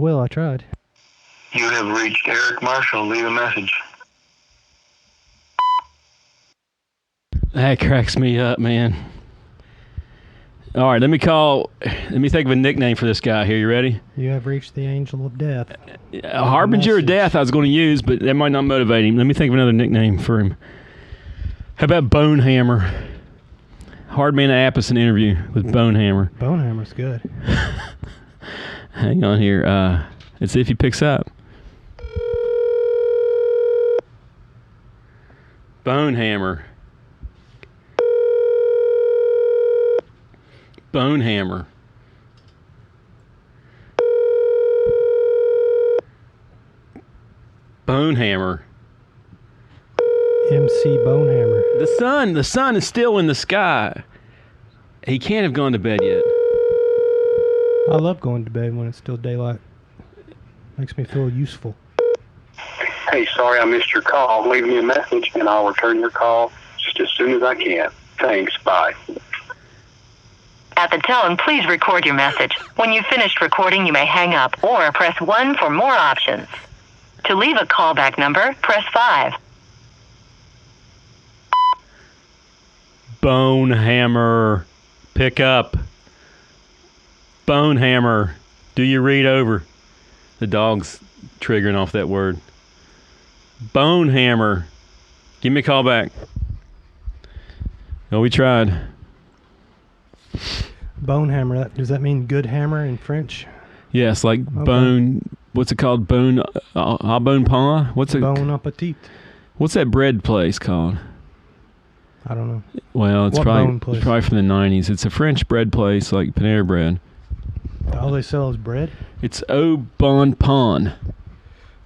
will. I tried. You have reached Eric Marshall. Leave a message. That cracks me up, man. All right, let me think of a nickname for this guy here. You ready? You have reached the angel of death. A harbinger of death I was going to use, but that might not motivate him. Let me think of another nickname for him. How about Bonehammer? Hard Man Apison interview with Bonehammer. Bonehammer's good. Hang on here. Let's see if he picks up. Bonehammer. Bonehammer. Bonehammer. MC Bonehammer. The sun is still in the sky. He can't have gone to bed yet. I love going to bed when it's still daylight. Makes me feel useful. Hey, sorry I missed your call. Leave me a message and I'll return your call just as soon as I can. Thanks. Bye. At the tone, please record your message. When you've finished recording, you may hang up or press 1 for more options. To leave a callback number, press 5. Bonehammer. Pick up. Bonehammer. Do you read over? The dog's triggering off that word. Bonehammer. Give me a call back. Oh, we tried. Bonehammer. Does that mean good hammer in French? Yes, like okay. Bone. What's it called? Bone. Bon pain. What's it? Bon appetit. What's that bread place called? I don't know. Well, it's probably from the 90s. It's a French bread place like Panera Bread. All they sell is bread? It's Au Bon Pain.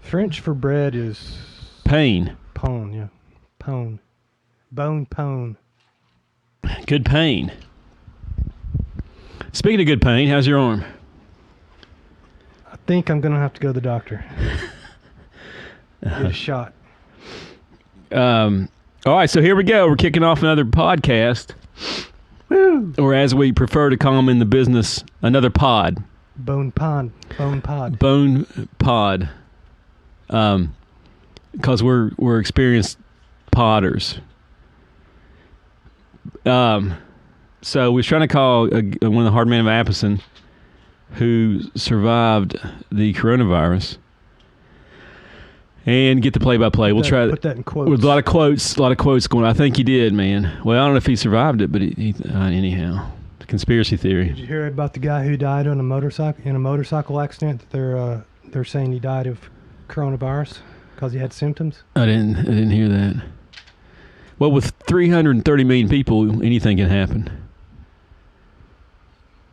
French for bread is... Pain. Pain, yeah. Pain. Bone pain. Good pain. Speaking of good pain, how's your arm? I think I'm going to have to go to the doctor. Get a shot. All right, so here we go. We're kicking off another podcast. Woo! Or as we prefer to call them in the business, another pod. Bone pod. Bone pod. Bone pod. Because we're experienced podders. So we was trying to call one of the hard men of Apison who survived the coronavirus and get the play-by-play. We'll try to put that in quotes. With a lot of quotes going. I think he did, man. Well, I don't know if he survived it, but he anyhow, conspiracy theory. Did you hear about the guy who died on a motorcycle accident? That they're saying he died of coronavirus because he had symptoms. I didn't hear that. Well, with 330 million people, anything can happen.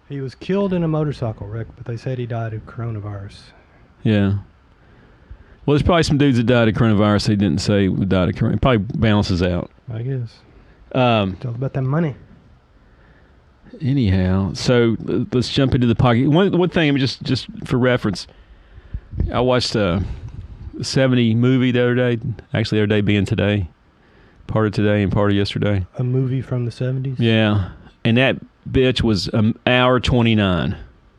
He was killed in a motorcycle wreck, but they said he died of coronavirus. Yeah. Well, there's probably some dudes that died of coronavirus they didn't say would die of coronavirus. It probably balances out. I guess. It's all about that money. Anyhow, so let's jump into the pocket. One thing, I mean, just for reference, I watched a 70 movie the other day. Actually, the other day being today. Part of today and part of yesterday. A movie from the 70s? Yeah. And that bitch was an hour 29,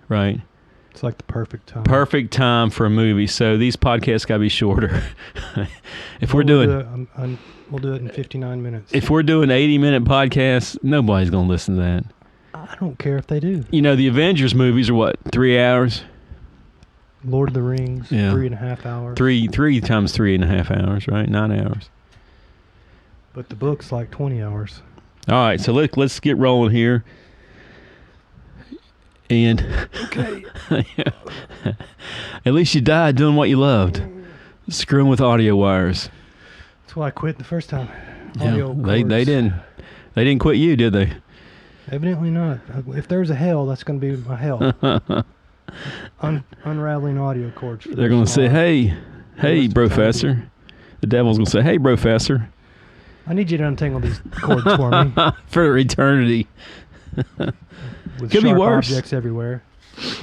right? It's like the perfect time. Perfect time for a movie. So these podcasts got to be shorter. We'll do it in 59 minutes. If we're doing 80-minute podcasts, nobody's going to listen to that. I don't care if they do. You know, the Avengers movies are what, 3 hours? Lord of the Rings, yeah. 3.5 hours. Three times 3.5 hours, right? 9 hours. But the book's like 20 hours. All right, so let's get rolling here. And okay. At least you died doing what you loved. Screwing with audio wires. That's why I quit the first time. Yeah, they didn't quit you, did they? Evidently not. If there's a hell, that's going to be my hell. Unraveling audio cords. They're going to say, hey, Brofessor. The devil's going to say, hey, Brofessor. I need you to untangle these cords for me. For eternity. With could be sharp worse. Objects everywhere.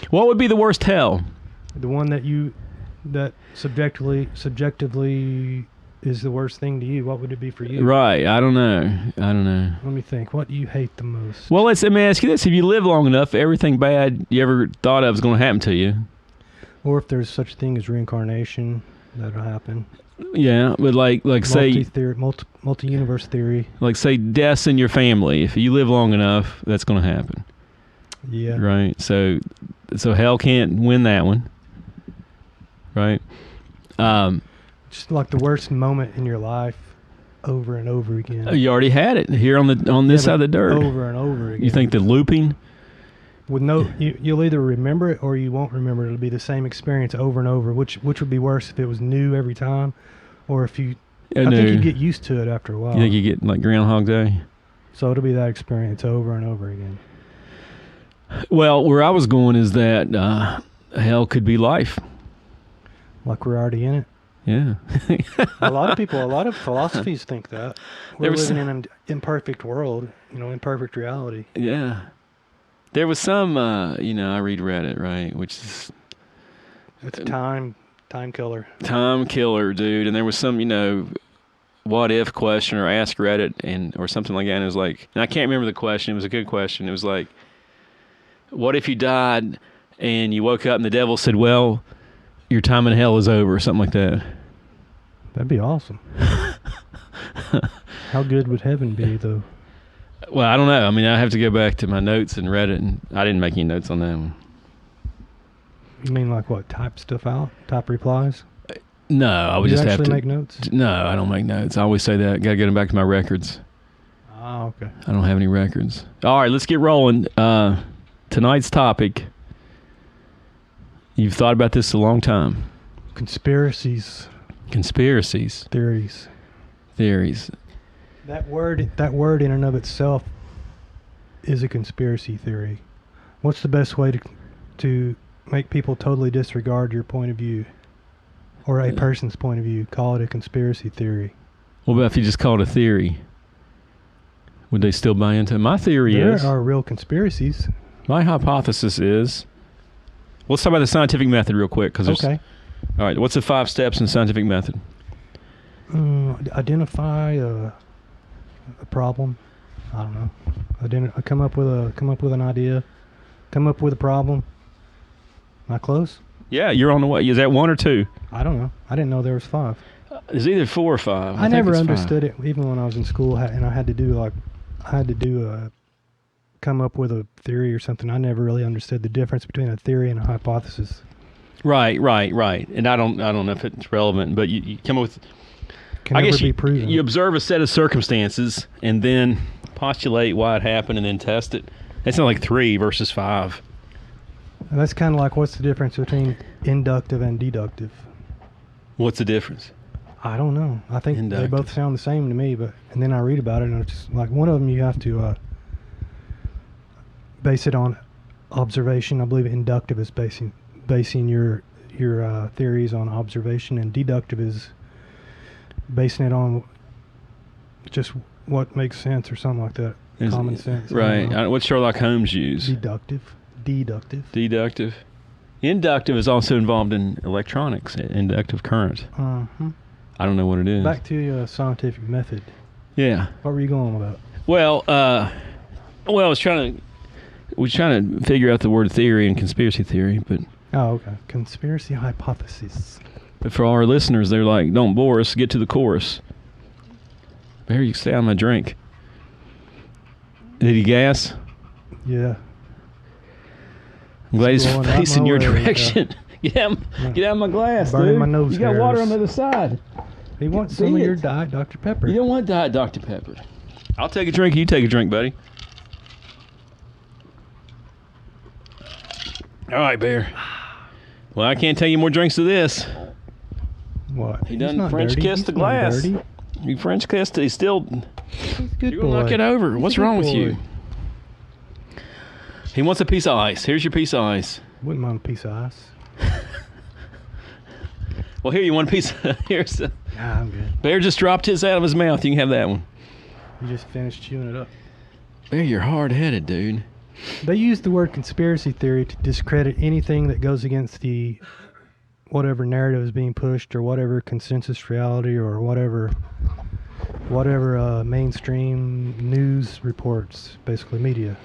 What would be the worst hell? The one that subjectively is the worst thing to you. What would it be for you? Right. I don't know. Let me think. What do you hate the most? Well, let me ask you this. If you live long enough, everything bad you ever thought of is going to happen to you. Or if there's such thing as reincarnation, that'll happen. Yeah, but like say Multi-universe theory. like say deaths in your family. If you live long enough, that's going to happen. Yeah. Right. So hell can't win that one. Right. Just like the worst moment in your life, over and over again. You already had it here on this side of the dirt. Over and over again. You think the looping? With you'll either remember it or you won't remember it. It'll be the same experience over and over. Which would be worse if it was new every time, or if you. I think you get used to it after a while. You think you get like Groundhog Day? So it'll be that experience over and over again. Well, where I was going is that hell could be life. Like we're already in it. Yeah. A lot of philosophies think that. We're living in an imperfect world, imperfect reality. Yeah. There was some, I read Reddit, right, which is... It's a time killer. Time killer, dude. And there was some, what if question or ask Reddit or something like that. And it was like, and I can't remember the question. It was a good question. It was like, what if you died and you woke up and the devil said, well, your time in hell is over, or something like that. That'd be awesome. How good would heaven be, though? Well, I don't know. I mean, I have to go back to my notes and Reddit, and I didn't make any notes on that one. You mean like what? Type stuff out? Type replies? No, I would you just have to... actually make notes? No, I don't make notes. I always say that. Got to get them back to my records. Oh, okay. I don't have any records. All right, let's get rolling. Tonight's topic... You've thought about this a long time. Conspiracies. Theories. That word in and of itself is a conspiracy theory. What's the best way to make people totally disregard your point of view or a person's point of view? Call it a conspiracy theory. What about if you just call it a theory? Would they still buy into it? My theory is... There are real conspiracies. My hypothesis is... Let's talk about the scientific method real quick. Okay. All right, what's the 5 steps in the scientific method? Identify a problem. I don't know. Come up with an idea. Come up with a problem. Am I close? Yeah, you're on the way. Is that 1 or 2? I don't know. I didn't know there was 5. It's either 4 or 5. I never understood it, even when I was in school, and I had to come up with a theory or something. I never really understood the difference between a theory and a hypothesis. Right. And I don't know if it's relevant, but you come up with... Can never be proven. You observe a set of circumstances and then postulate why it happened and then test it. It's not like 3 versus 5. And that's kind of like, what's the difference between inductive and deductive? What's the difference? I don't know. I think Inductive. They both sound the same to me, and then I read about it, and it's just like one of them you have to base it on observation. I believe inductive is basing your theories on observation, and deductive is basing it on just what makes sense or something like that. Common sense. Right. What Sherlock Holmes use? Deductive. Inductive is also involved in electronics, inductive current. Uh-huh. I don't know what it is. Back to your scientific method. Yeah. What were you going about? Well, I was trying to figure out the word theory and conspiracy theory, but... Oh, okay. Conspiracy hypothesis. But for all our listeners, they're like, don't bore us, get to the chorus. Bear, you stay on my drink. Did he gas? Yeah. I'm glad he's Going facing your way, direction. Get out of my glass, Burning dude. my nose You got hairs. water on the other side. He wants some of your Diet Dr. Pepper. You don't want Diet Dr. Pepper. I'll take a drink. You take a drink, buddy. All right, Bear. Well, I can't take any more drinks of this. What? He done French kissed the glass. He French kissed it. He's still... He's a good You're boy. going to knock it over. What's a good wrong with boy. you? He wants a piece of ice. Here's your piece of ice. Wouldn't mind a piece of ice. Well, here, you want a piece of... Here's the... Nah, I'm good. Bear just dropped his out of his mouth. You can have that one. You just finished chewing it up. Bear, you're hard-headed, dude. They use the word conspiracy theory to discredit anything that goes against the whatever narrative is being pushed, or whatever consensus reality, or whatever mainstream news reports, basically media.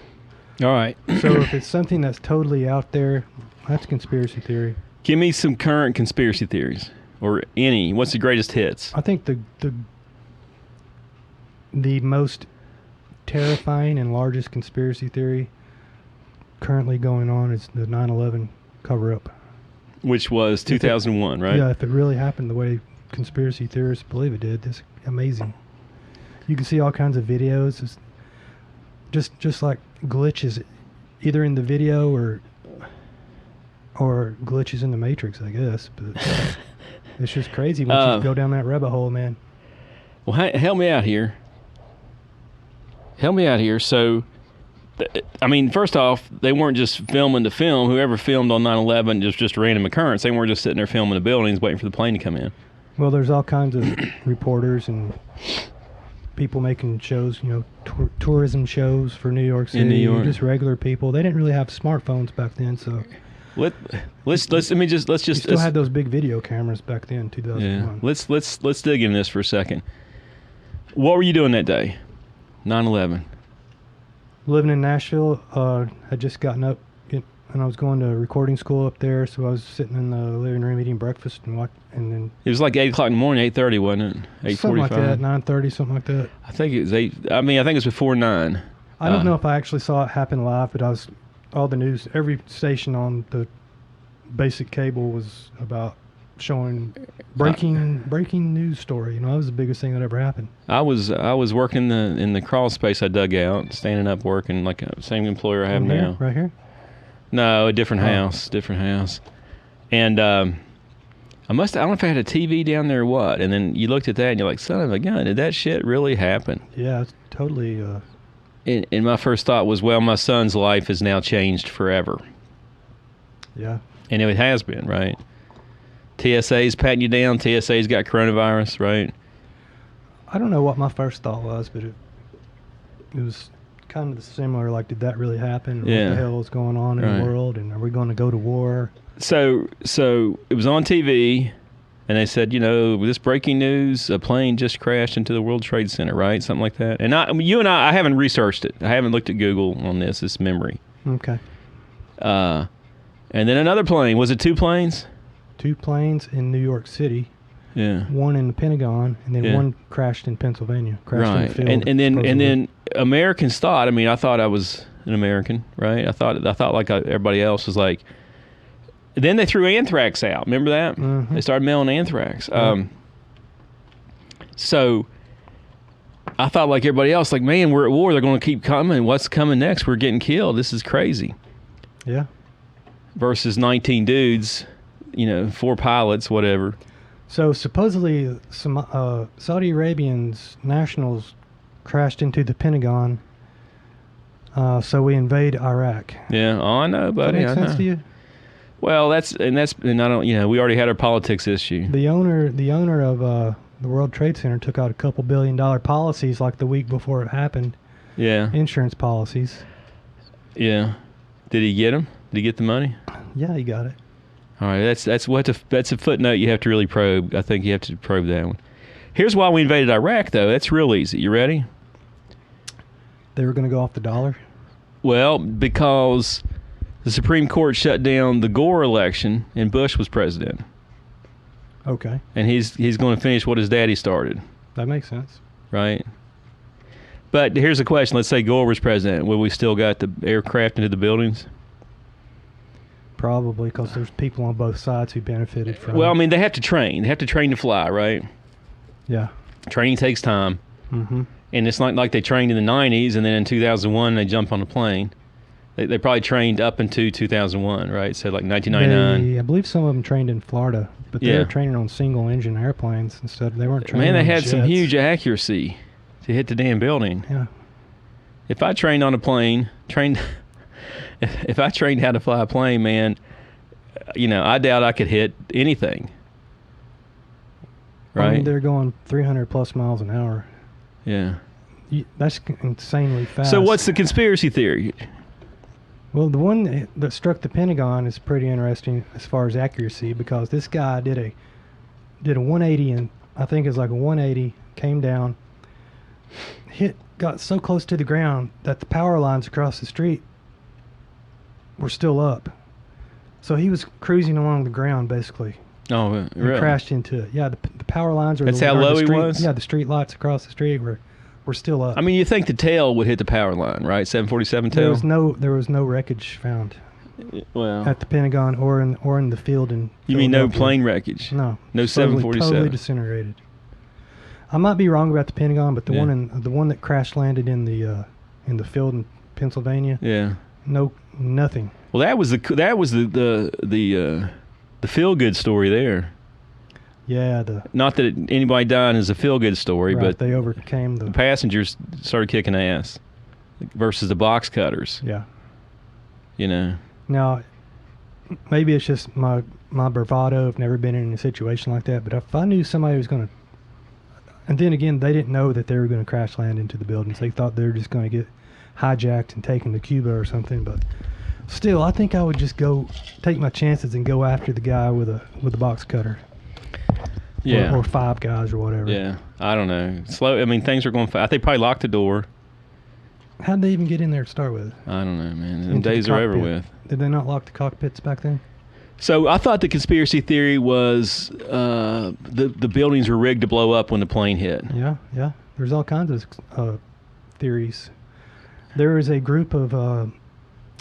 All right. So if it's something that's totally out there, that's conspiracy theory. Give me some current conspiracy theories, or any. What's the greatest hits? I think the most terrifying and largest conspiracy theory currently going on is the 9/11 cover-up. Which was 2001, right? Yeah, if it really happened the way conspiracy theorists believe it did, that's amazing. You can see all kinds of videos, it's just like glitches, either in the video or glitches in the Matrix, I guess. But it's just crazy once you go down that rabbit hole, man. Well, help me out here. So, I mean, first off, they weren't just filming the film. Whoever filmed on 9/11 just a random occurrence. They weren't just sitting there filming the buildings waiting for the plane to come in. Well, there's all kinds of reporters and people making shows, tourism shows for New York City. In New York. Just regular people. They didn't really have smartphones back then, so Let's you still let's had those big video cameras back then, 2001. let's dig into this for a second. What were you doing that day? 9/11. Living in Nashville, had just gotten up and I was going to recording school up there, so I was sitting in the living room eating breakfast and then It was like 8 o'clock in the morning, 8:30, wasn't it? 8:45. something like that, 9:30, something like that. I think it was 8. I mean, I think it was before 9. I don't know if I actually saw it happen live, but all the news, every station on the basic cable was about showing breaking news story. That was the biggest thing that ever happened. I was working in the crawl space I dug out, standing up working like a same employer I have now. Right here? No, a different house, And I don't know if I had a TV down there or what. And then you looked at that and you're like, son of a gun, did that shit really happen? Yeah, it's totally. And my first thought was, well, my son's life has now changed forever. Yeah. And it has been, right? TSA's patting you down. TSA's got coronavirus, right? I don't know what my first thought was, but it was kind of similar. Like, did that really happen? Yeah. What the hell is going on in the world? And are we going to go to war? So it was on TV, and they said, this breaking news: a plane just crashed into the World Trade Center, right? Something like that. And I haven't researched it. I haven't looked at Google on this. It's memory. Okay. And then another plane. Was it 2 planes? 2 planes in New York City. Yeah. One in the Pentagon, and then one crashed in Pennsylvania. Crashed in the field, and then Americans thought. I mean, I thought I was an American, right? I thought like everybody else was like. Then they threw anthrax out. Remember that? Mm-hmm. They started mailing anthrax. Yeah. So I thought like everybody else, like, man, we're at war. They're going to keep coming. What's coming next? We're getting killed. This is crazy. Yeah. Versus 19 dudes, 4 pilots, whatever. So supposedly some Saudi Arabians nationals crashed into the Pentagon. So we invade Iraq. Yeah, I know, buddy. Does that make sense to you? Well, and I don't. We already had our politics issue. The owner of the World Trade Center took out a couple $1 billion policies like the week before it happened. Yeah. Insurance policies. Yeah. Did he get them? Did he get the money? Yeah, he got it. All right, that's a footnote you have to really probe. I think you have to probe that one. Here's why we invaded Iraq, though. That's real easy. You ready? They were going to go off the dollar? Well, because the Supreme Court shut down the Gore election and Bush was president. Okay. And he's going to finish what his daddy started. That makes sense. Right? But here's the question. Let's say Gore was president. Would we still got the aircraft into the buildings? Probably, because there's people on both sides who benefited from Well, it. I mean, they have to train. They have to train to fly, right? Yeah. Training takes time. Mm-hmm. And it's not like they trained in the 90s and then in 2001 they jump on a plane. They probably trained up into 2001, right? So like 1999. I believe some of them trained in Florida, but they Yeah. were training on single-engine airplanes instead. They weren't training Man, they on had some jets. huge accuracy to hit the damn building. Yeah. If I trained on a plane, if I trained how to fly a plane, man, I doubt I could hit anything. Right? I mean, they're going 300 plus miles an hour. Yeah. That's insanely fast. So what's the conspiracy theory? Well, the one that struck the Pentagon is pretty interesting as far as accuracy, because this guy did a 180, and I think it's like a 180, came down, got so close to the ground that the power lines across the street were still up. So he was cruising along the ground, basically. Oh, And really? crashed into it. Yeah, the power lines are. That's how low he was? Yeah, the street lights across the street were still up. I mean, you think the tail would hit the power line, right? 747 tail. There was no wreckage found Well, at the Pentagon or in the field in. you mean no Philadelphia. plane wreckage? No. No Totally 747. disintegrated. I might be wrong about the Pentagon, but the Yeah. one that crash landed in the field in Pennsylvania. Yeah. No, nothing. Well, that was the feel good story there. Yeah, Not that anybody dying is a feel good story, right, but they overcame the passengers started kicking ass versus the box cutters. Yeah. You know. Now, maybe it's just my bravado. I've never been in a situation like that, but if I knew somebody was going to, and then again, they didn't know that they were going to crash land into the buildings. They thought they were just going to get hijacked and taken to Cuba or something. But still, I think I would just go take my chances and go after the guy with a box cutter. Yeah. Or five guys or whatever. Yeah. I don't know. Slow. I mean, things are going fast. They probably locked the door. How'd they even get in there to start with? I don't know, man. Them Into the days are over cockpit. with. Did they not lock the cockpits back then? So I thought the conspiracy theory was the buildings were rigged to blow up when the plane hit. Yeah. There's all kinds of theories. There was a group of, I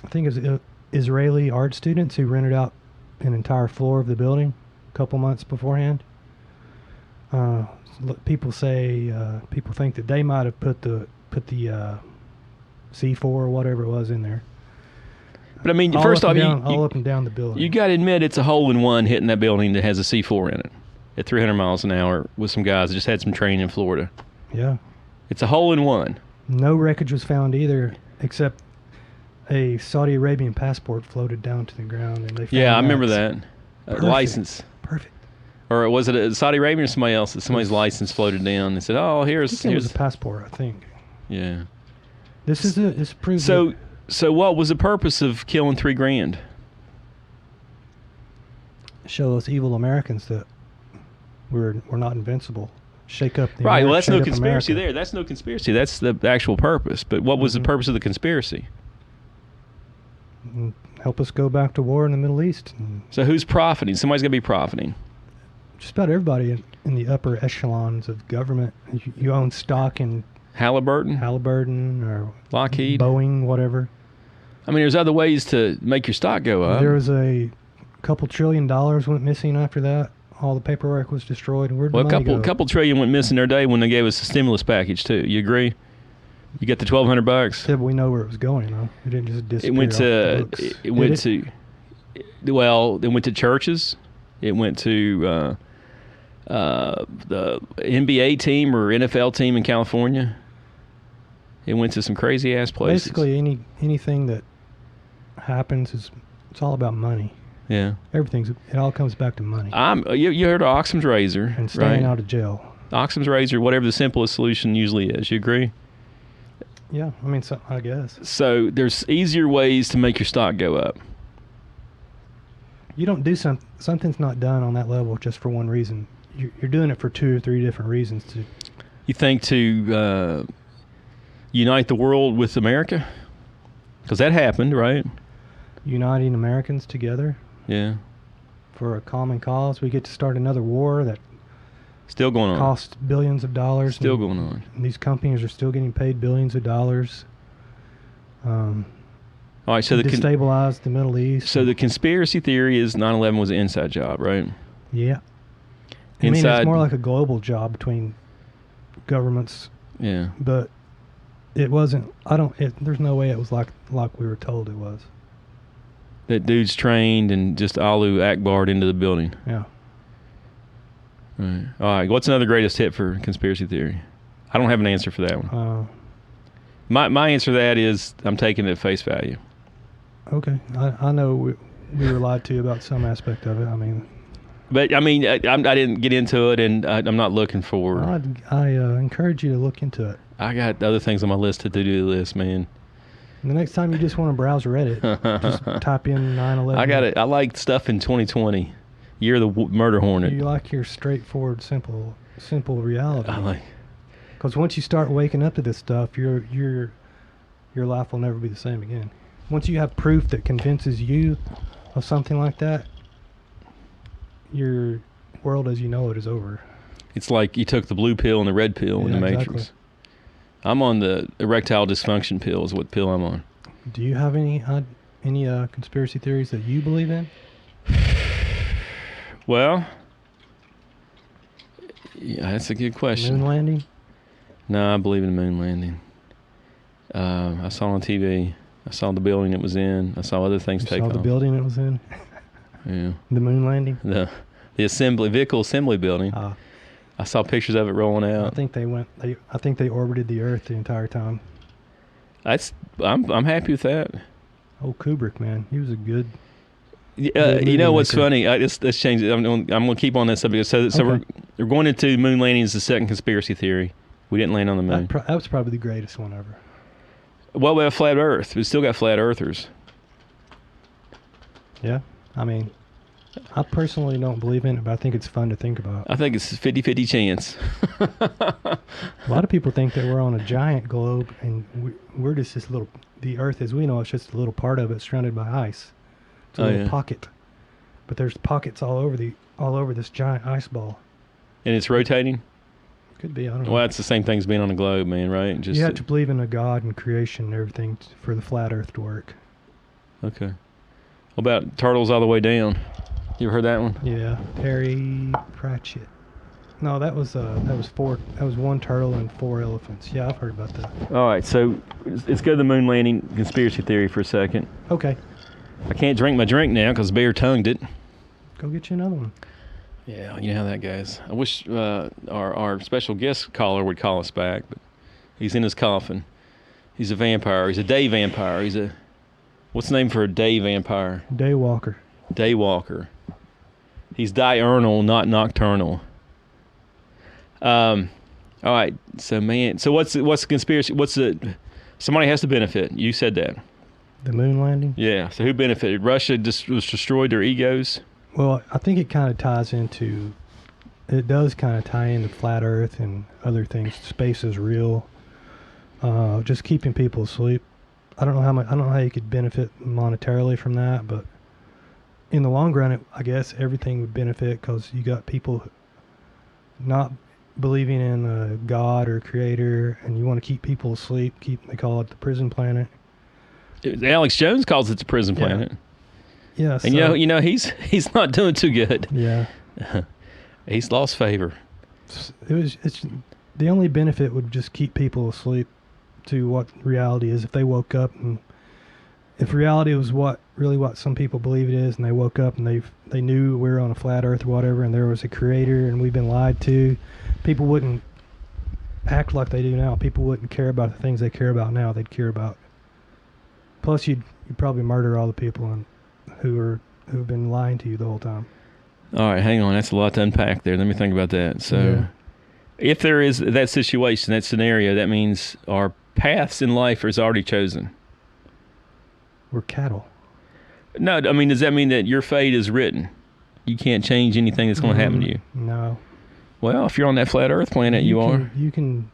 think it was Israeli art students who rented out an entire floor of the building a couple months beforehand. People think that they might have put the C4 or whatever it was in there. But I mean, All first up off, and down, you all up and down the building. got to admit it's a hole-in-one hitting that building that has a C4 in it at 300 miles an hour with some guys that just had some training in Florida. Yeah. It's a hole-in-one. No wreckage was found either, except a Saudi Arabian passport floated down to the ground, and they found Yeah, I remember that's that. perfect. License. Perfect. Or was it a Saudi Arabian or somebody else? Somebody's license floated down. They said, "Oh, I here's think it was a passport. I think yeah." this proves So what was the purpose of killing $3,000? show us evil Americans that we're not invincible. Shake up the Right. Well, that's shake no up conspiracy America. there. That's no conspiracy. That's the actual purpose. But what was the purpose of the conspiracy? And help us go back to war in the Middle East. And So who's profiting? Somebody's gonna be profiting. just about everybody in the upper echelons of government. You own stock in Halliburton, Halliburton or Lockheed. Boeing, whatever. I mean, there's other ways to make your stock go up. There was a couple $1 trillion went missing after that. All the paperwork was destroyed. Where'd Well, the a money go? couple trillion went missing their day when they gave us a stimulus package too. You agree? You get the $1,200. Yeah, but we know where it was going, though. It didn't just disappear. It went off the to books. it went Did to well, it went to churches. It went to the NBA team or NFL team in California. It went to some crazy ass places. Basically, anything that happens it's all about money. Yeah. It all comes back to money You heard of Occam's razor, and staying right? out of jail. Occam's razor, whatever the simplest solution usually is. You agree? Yeah, I mean, so, I guess So there's easier ways to make your stock go up. you don't do something's not done on that level just for one reason. You're doing it for 2 or 3 different reasons. You think to unite the world with America? Because that happened, right? Uniting Americans together Yeah. for a common cause. We get to start another war that Still going on. costs billions of dollars. Still and- going on. And these companies are still getting paid billions of dollars. All right, so Destabilize the Middle East. so the conspiracy theory is 9/11 was an inside job, right? Yeah. I mean, Inside. it's more like a global job between governments, Yeah. but it wasn't. There's no way it was like we were told it was. That dude's trained and just Alu Akbar'd into the building. Yeah. Right. All right. What's another greatest hit for conspiracy theory? I don't have an answer for that one. My answer to that is I'm taking it at face value. Okay. I know we were lied to about some aspect of it. I mean, But I mean, I didn't get into it, and I'm not looking for. I encourage you to look into it. I got other things on my list to do list, man. And the next time you just want to browse Reddit, just type in 9/11. I got it. I like stuff in 2020, year of the murder hornet. You like your straightforward, simple reality. I like. Because once you start waking up to this stuff, your life will never be the same again. Once you have proof that convinces you of something like that, your world as you know it is over. It's like you took the blue pill and the red pill in the Matrix. Exactly. I'm on the erectile dysfunction pill is what pill I'm on. Do you have any conspiracy theories that you believe in? Well, yeah, that's a good question. Moon landing? No, I believe in the moon landing. I saw on TV. I saw the building it was in. I saw other things take Saw off. the building it was in? Yeah. The moon landing? The vehicle assembly building. I saw pictures of it rolling out. I think they orbited the Earth the entire time. I'm happy with that. Oh, Kubrick, man, he was a good. You know what's funny? Let's change it. I'm going to keep on that subject. So Okay. we're going into moon landing as the second conspiracy theory. We didn't land on the moon. That was probably the greatest one ever. Well, we have flat Earth. We still got flat earthers. Yeah, I mean, I personally don't believe in it, but I think it's fun to think about. I think it's a 50-50 chance. A lot of people think that we're on a giant globe, and we're just this little. The Earth, as we know, it's just a little part of it, surrounded by ice. It's a little pocket, but there's pockets all over this giant ice ball. And it's rotating? Could be, I don't know. Well, it's the same thing as being on a globe, man, right? You have to believe in a God and creation and everything for the flat Earth to work. Okay. What about turtles all the way down? You ever heard that one? Yeah, Terry Pratchett. No, that was one turtle and 4 elephants. Yeah, I've heard about that. All right, so let's go to the moon landing conspiracy theory for a second. Okay. I can't drink my drink now because Bear tongued it. Go get you another one. Yeah, you know how that goes. I wish our special guest caller would call us back, but he's in his coffin. He's a vampire. He's a day vampire. What's the name for a day vampire? Daywalker. Daywalker. He's diurnal, not nocturnal. All right. So what's the conspiracy? Somebody has to benefit. You said that. The moon landing? Yeah. So who benefited? Russia just was destroyed their egos. Well, I think it does kind of tie into flat Earth and other things. Space is real. Just keeping people asleep. I don't know how you could benefit monetarily from that, but in the long run, I guess everything would benefit because you got people not believing in a God or creator, and you want to keep people asleep. They call it the prison planet. Alex Jones calls it the prison planet. Yeah, and you know he's not doing too good. Yeah, he's lost favor. It's the only benefit would just keep people asleep to what reality is. If they woke up and if reality was what some people believe it is, and they woke up and they knew we were on a flat Earth or whatever, and there was a creator and we've been lied to, people wouldn't act like they do now. People wouldn't care about the things they care about now. They'd care about. Plus, you'd probably murder all the people who've been lying to you the whole time. All right, hang on. That's a lot to unpack there. Let me think about that. So, if there is that situation, that scenario, that means our paths in life is already chosen. We're cattle. No, I mean, does that mean that your fate is written? You can't change anything that's going to happen to you? No. Well, if you're on that flat Earth planet, you are. You can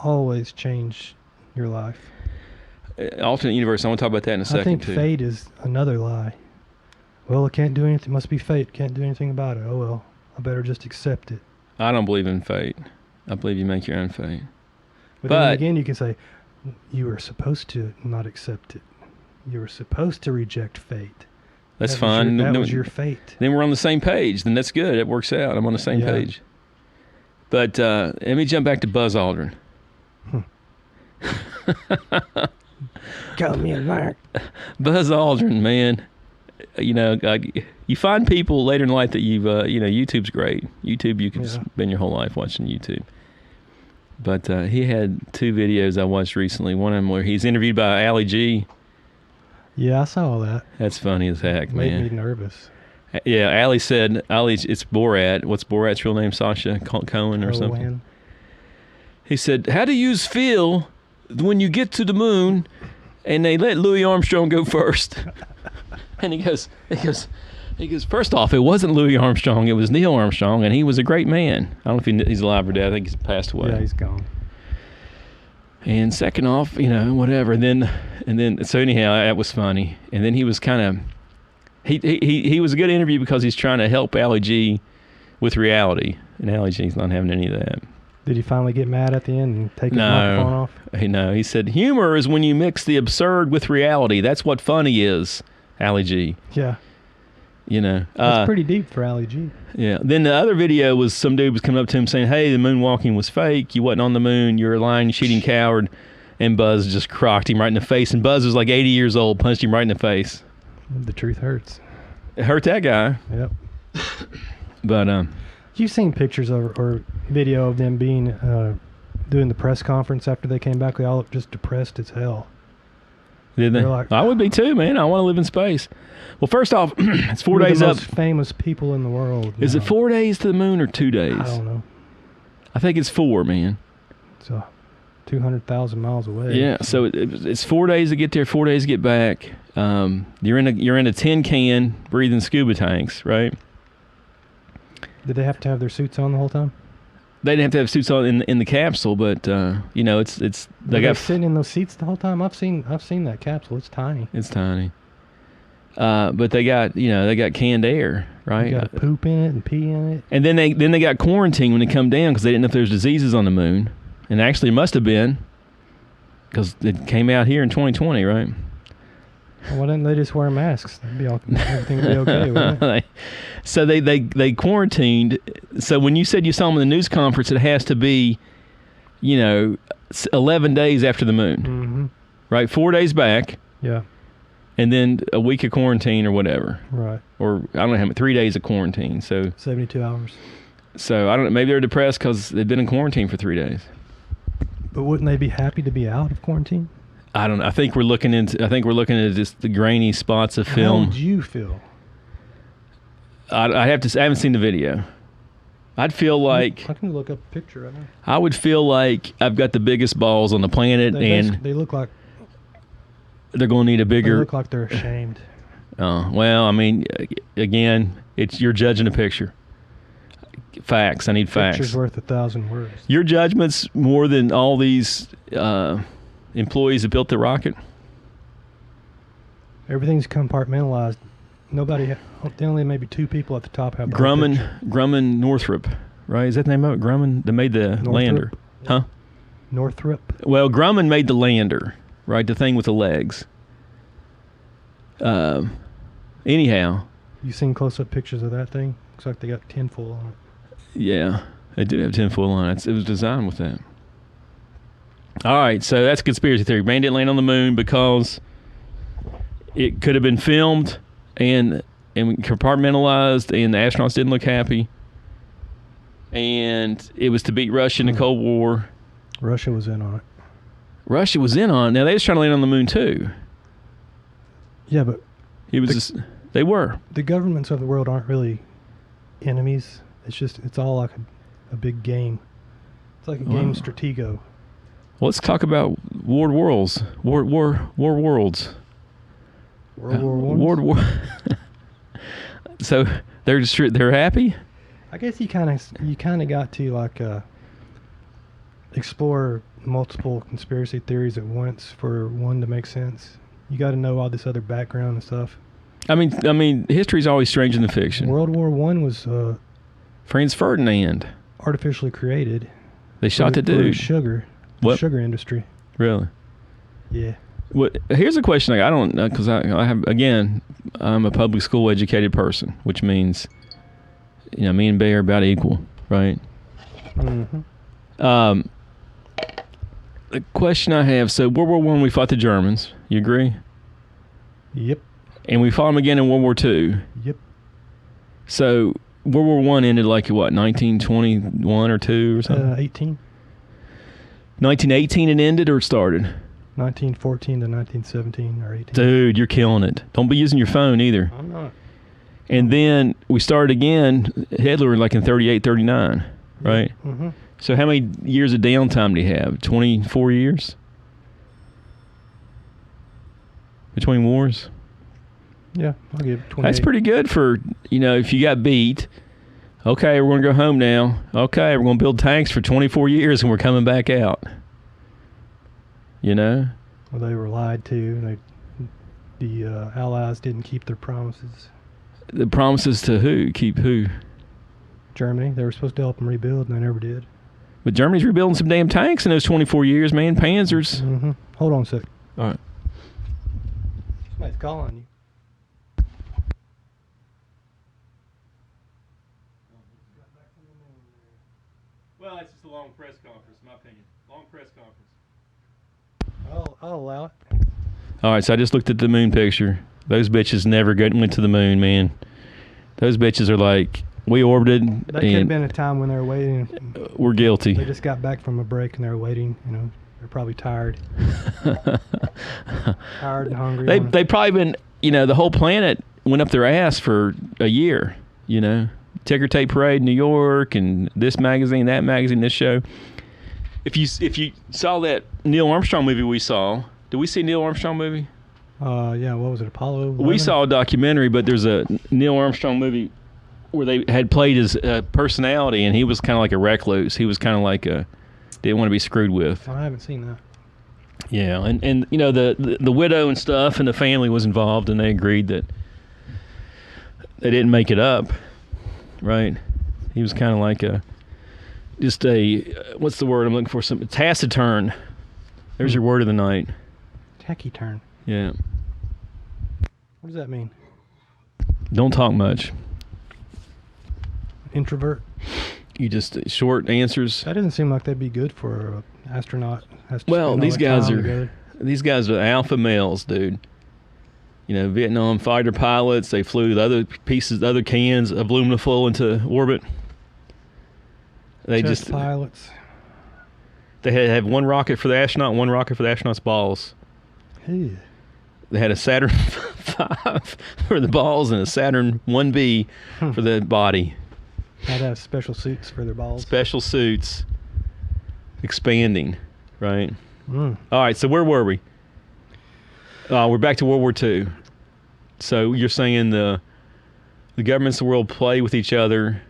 always change your life. Alternate universe, I want to talk about that in a second, I think too. fate is another lie. Well, it can't do anything. Must be fate. Can't do anything about it. Oh, well, I better just accept it. I don't believe in fate. I believe you make your own fate. But then again, you can say, you were supposed to not accept it. You were supposed to reject fate. That's fine. That was your fate. Then we're on the same page. Then that's good. It works out. I'm on the same page. But let me jump back to Buzz Aldrin. Got me in there. Buzz Aldrin, man. You know, you find people later in life that YouTube's great. YouTube, you can spend your whole life watching YouTube. But he had 2 videos I watched recently. One of them where he's interviewed by Ali G. Yeah, I saw all that. That's funny as heck, man. Made me nervous. Yeah, Ali said, it's Borat. What's Borat's real name? Sasha Cohen or something? He said, how do you feel when you get to the moon and they let Louis Armstrong go first? And he goes, first off, it wasn't Louis Armstrong, it was Neil Armstrong, and he was a great man. I don't know if he's alive or dead. I think he's passed away. Yeah, he's gone. And second off, whatever. And then, so anyhow, that was funny. And then he was kind of He was a good interview because he's trying to help Ali G with reality, and Ali G's not having any of that. Did he finally get mad at the end and take his microphone off? No, he said humor is when you mix the absurd with reality. That's what funny is, Ali G. Yeah. You know, that's pretty deep for Ali G. Yeah. Then the other video was some dude was coming up to him saying, "Hey, the moonwalking was fake. You wasn't on the moon. You're a lying, cheating coward." And Buzz just crocked him right in the face. And Buzz was like 80 years old, punched him right in the face. The truth hurts. It hurt that guy. Yep. But you've seen pictures or video of them being doing the press conference after they came back. They all look just depressed as hell. Did they? Like, I would be too, man. I want to live in space. Well, first off, it's 4 days the up. most famous people in the world. Is it 4 days to the moon or 2 days? I don't know. I think it's 4, man. It's 200,000 miles away. Yeah, so it's 4 days to get there, 4 days to get back. You're in a tin can breathing scuba tanks, right? Did they have to have their suits on the whole time? They didn't have to have suits on in the capsule, but you know, it's they got sitting in those seats the whole time. I've seen that capsule. It's tiny. It's tiny. But they got canned air, right? You got poop in it and pee in it. And then they got quarantined when they come down because they didn't know if there was diseases on the moon, and actually it must have been because it came out here in 2020, right? Well, why didn't they just wear masks? Everything would be okay, wouldn't it? So they quarantined. So when you said you saw them in the news conference, it has to be, 11 days after the moon, mm-hmm. right? 4 days back. Yeah. And then a week of quarantine or whatever. Right. Or I don't know how many, 3 days of quarantine. So 72 hours. So I don't know. Maybe they're depressed because they've been in quarantine for 3 days. But wouldn't they be happy to be out of quarantine? I don't know. I think we're looking at just the grainy spots of film. How would you feel? I haven't seen the video. I'd feel like I can look up a picture right now. I would feel like I've got the biggest balls on the planet, and they look like they're going to need a bigger. They look like they're ashamed. Well, I mean, again, you're judging a picture. Facts. I need facts. Picture's worth 1,000 words. Your judgment's more than all these employees that built the rocket. Everything's compartmentalized. They only maybe 2 people at the top have. Grumman Northrop, right? Is that the name of it? Grumman that made the lander, huh? Northrop. Well, Grumman made the lander, right? The thing with the legs. Anyhow. You seen close-up pictures of that thing? Looks like they got tinfoil on it. Yeah, they do have tinfoil on it. It was designed with that. All right, so that's a conspiracy theory. Man didn't land on the moon because it could have been filmed and compartmentalized, and the astronauts didn't look happy. And it was to beat Russia in the Cold War. Russia was in on it. Russia was in on it. Now, they was trying to land on the moon, too. Yeah, but they were. The governments of the world aren't really enemies. It's all like a big game. It's like a game Stratego. Well, let's talk about War Worlds. War Worlds. World War I. War. So they're happy. I guess you kind of got to like explore multiple conspiracy theories at once for one to make sense. You got to know all this other background and stuff. I mean, history's always stranger than fiction. World War I was Franz Ferdinand. Artificially created. They shot the dude. Sugar. What? The sugar industry. Really? Yeah. Here's a question I don't know, because I'm a public school educated person, which means, me and Bay are about equal, right? Mm-hmm. The question I have, so World War I, we fought the Germans. You agree? Yep. And we fought them again in World War II. Yep. So World War I ended like, what, 1921 or 2 or something? 18. 1918 it ended or it started? 1914 to 1917 or 18. Dude, you're killing it. Don't be using your phone either. I'm not. And then we started again, Hitler, like in 38, 39, right? Mm-hmm. So how many years of downtime do you have? 24 years? Between wars? Yeah, I'll give it 28. That's pretty good for, if you got beat. Okay, we're going to go home now. Okay, we're going to build tanks for 24 years and we're coming back out. Well, they were lied to. the Allies didn't keep their promises. The promises to who? Keep who? Germany. They were supposed to help them rebuild, and they never did. But Germany's rebuilding some damn tanks in those 24 years, man. Panzers. Mm-hmm. Hold on a sec. All right. Somebody's calling you. Well, that's just a long press conference, in my opinion. Long press conference. I'll allow it. All right, so I just looked at the moon picture. Those bitches never went to the moon, man. Those bitches are like, we orbited That could have been a time when they were waiting. we're guilty. They just got back from a break and they were waiting. You know, they're probably tired. Tired and hungry. They probably been, you know, the whole planet went up their ass for a year, you know. Ticker Tape Parade, New York, and this magazine, that magazine, this show. If you saw that Neil Armstrong movie we saw, did we see Neil Armstrong movie? Yeah, what was it, Apollo 11? We saw a documentary, but there's a Neil Armstrong movie where they had played his personality, and he was kind of like a recluse. He was kind of like didn't want to be screwed with. I haven't seen that. Yeah, and you know the widow and stuff, and the family was involved, and they agreed that they didn't make it up, right? He was kind of like just a what's the word I'm looking for? Some taciturn. There's your word of the night. Taciturn. Yeah. What does that mean? Don't talk much. Introvert. You just short answers. That doesn't seem like that'd be good for an astronaut. Has to Well, spend all these that guys time are together. these guys are alpha males, dude. You know, Vietnam fighter pilots. They flew the other pieces, the other cans of aluminum foil into orbit. They Just pilots. They had to have one rocket for the astronaut, one rocket for the astronaut's balls. Hey. They had a Saturn V for the balls and a Saturn 1B for the body. Had to have special suits for their balls. Special suits. Expanding, right? Mm. All right, so where were we? We're back to World War II. So you're saying the governments of the world play with each other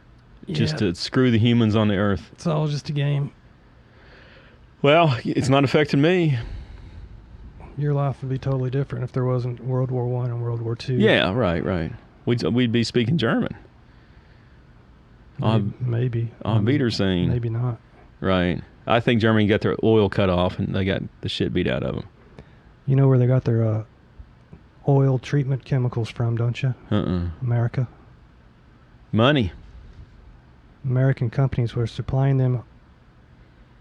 just Yeah. to screw the humans on the earth. It's all just a game. Well, it's not affecting me. Your life would be totally different if there wasn't World War I and World War II. Yeah, right. We'd be speaking German. Maybe. On Wiedersehen. Maybe not. Right. I think Germany got their oil cut off and they got the shit beat out of them. You know where they got their oil treatment chemicals from, don't you? America. Money. American companies were supplying them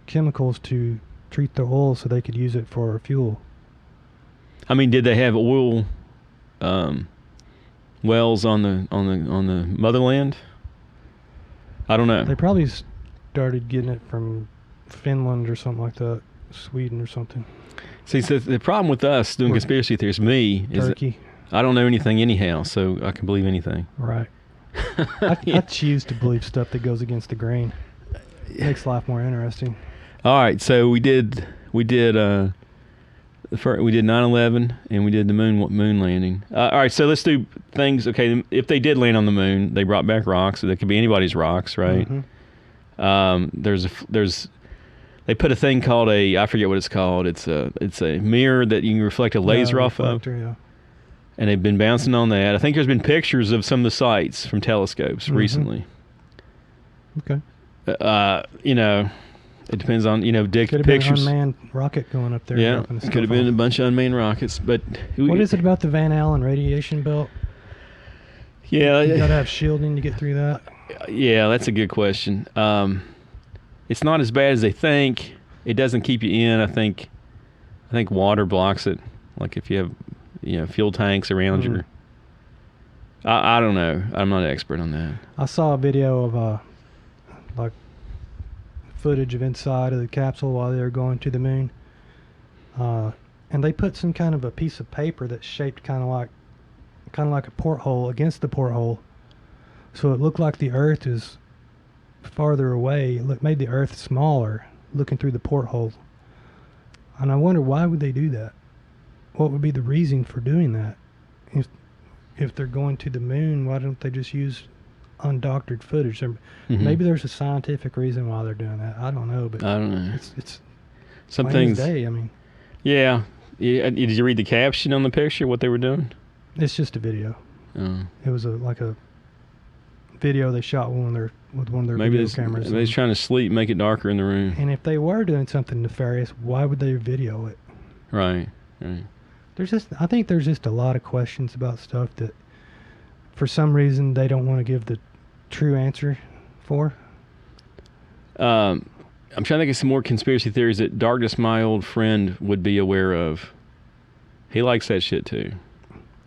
chemicals to treat the oil so they could use it for fuel. I mean, did they have oil wells on the motherland? I don't know. They probably started getting it from Finland or something like that, Sweden or something. See, so the problem with us doing conspiracy theories, me, is that Turkey. I don't know anything anyhow, so I can believe anything. Right. I choose to believe stuff that goes against the grain. Makes life more interesting. All right, so we did 9/11 and we did the moon landing. All right, so let's do things. Okay, if they did land on the moon, they brought back rocks. So that could be anybody's rocks, right? Mm-hmm. They put a thing called I forget what it's called. It's a mirror that you can reflect a laser off of. Yeah. And they've been bouncing on that. I think there's been pictures of some of the sites from telescopes recently. Okay. You know, it depends on, dig Could have pictures. been an unmanned rocket going up there. Yeah, dropping it stuff could have been a off. bunch of unmanned rockets. But What is it about the Van Allen radiation belt? Yeah, You gotta have shielding to get through that. yeah, that's a good question. It's not as bad as they think. It doesn't keep you in. I think water blocks it. Like if you have, fuel tanks around your. I don't know. I'm not an expert on that. I saw a video of like footage of inside of the capsule while they were going to the moon, and they put some kind of a piece of paper that's shaped kind of like a porthole against the porthole, so it looked like the Earth is farther away. It made the Earth smaller, looking through the porthole. And I wonder, why would they do that? What would be the reason for doing that? If they're going to the moon, why don't they just use undoctored footage? Maybe there's a scientific reason why they're doing that. I don't know, but I don't know. it's Some plain as things. day. I mean, Yeah, Yeah, did you read the caption on the picture? What they were doing? It's just a video. Oh. It was like a video they shot with one of their Maybe video cameras. Maybe they're trying to sleep, make it darker in the room. And if they were doing something nefarious, why would they video it? Right. I think there's just a lot of questions about stuff that, for some reason, they don't want to give the true answer for. I'm trying to think of some more conspiracy theories that Darkness, my old friend, would be aware of. He likes that shit too.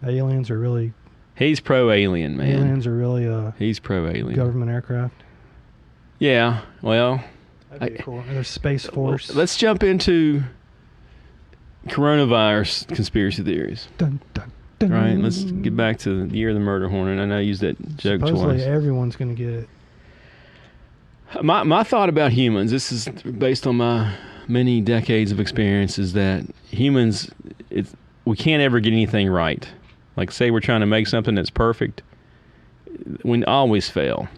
Aliens are really... He's pro-alien, man. Aliens are really He's pro-alien. Government aircraft. Yeah, well... That'd be cool. There's Space Force. Let's jump into coronavirus conspiracy theories. Dun, dun, dun. Right, let's get back to the year of the murder hornet. I know I used that joke Supposedly twice. everyone's going to get it. My thought about humans, this is based on my many decades of experience, is that humans, we can't ever get anything right. Like, say we're trying to make something that's perfect, we always fail,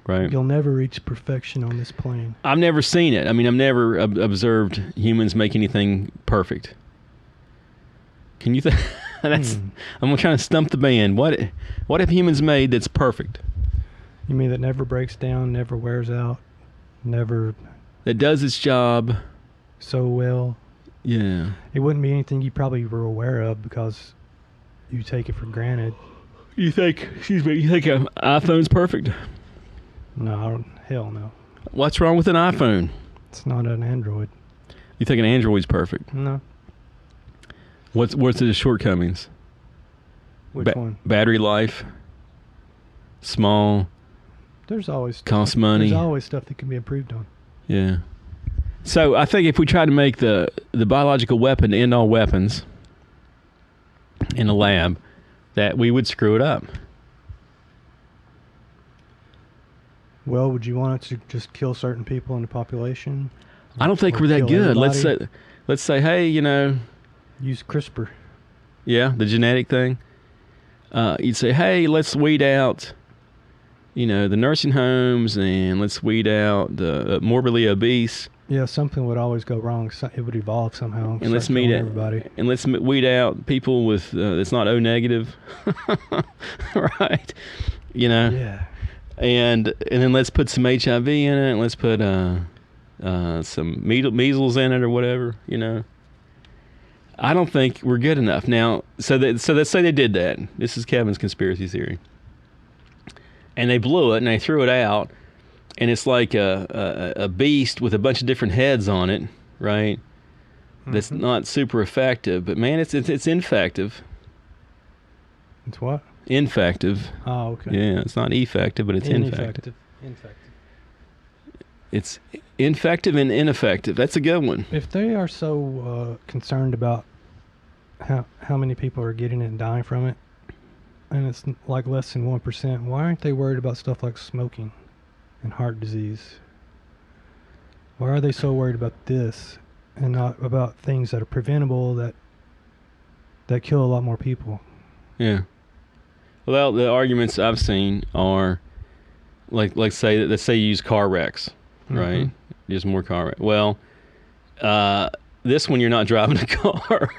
right? You'll never reach perfection on this plane. I've never seen it. I mean, I've never observed humans make anything perfect. Can you think? I'm trying to stump the band. What have humans made that's perfect? You mean that never breaks down, never wears out, never... That does its job so well? Yeah. It wouldn't be anything you probably were aware of because you take it for granted. You think an iPhone's perfect? No, hell no. What's wrong with an iPhone? It's not an Android. You think an Android's perfect? No. What's the shortcomings? Which one? Battery life. Small. There's always costs money. There's always stuff that can be improved on. Yeah. So I think if we try to make the biological weapon to end all weapons in a lab, that we would screw it up. Well, would you want it to just kill certain people in the population? I don't think Or we're that kill good. everybody? Let's say, hey, use CRISPR. Yeah, the genetic thing. You'd say, hey, let's weed out, the nursing homes, and let's weed out the morbidly obese. Yeah, something would always go wrong. It would evolve somehow. And let's meet everybody. And let's weed out people with that's not O negative, right? Yeah. And then let's put some HIV in it. And let's put some measles in it or whatever. I don't think we're good enough now. So let's say they did that. This is Kevin's conspiracy theory. And they blew it and they threw it out. And it's like a beast with a bunch of different heads on it, right? Mm-hmm. That's not super effective, but man, it's infective. It's what? Infective. Oh, okay. Yeah, it's not effective, but it's infective. It's infective and ineffective. That's a good one. If they are so concerned about how many people are getting it and dying from it, and it's like less than 1%, why aren't they worried about stuff like smoking and heart disease? Why are they so worried about this and not about things that are preventable that kill a lot more people? Yeah. Well, the arguments I've seen are let's say you use car wrecks, right? Mm-hmm. Just more car wrecks. Well, this one you're not driving a car.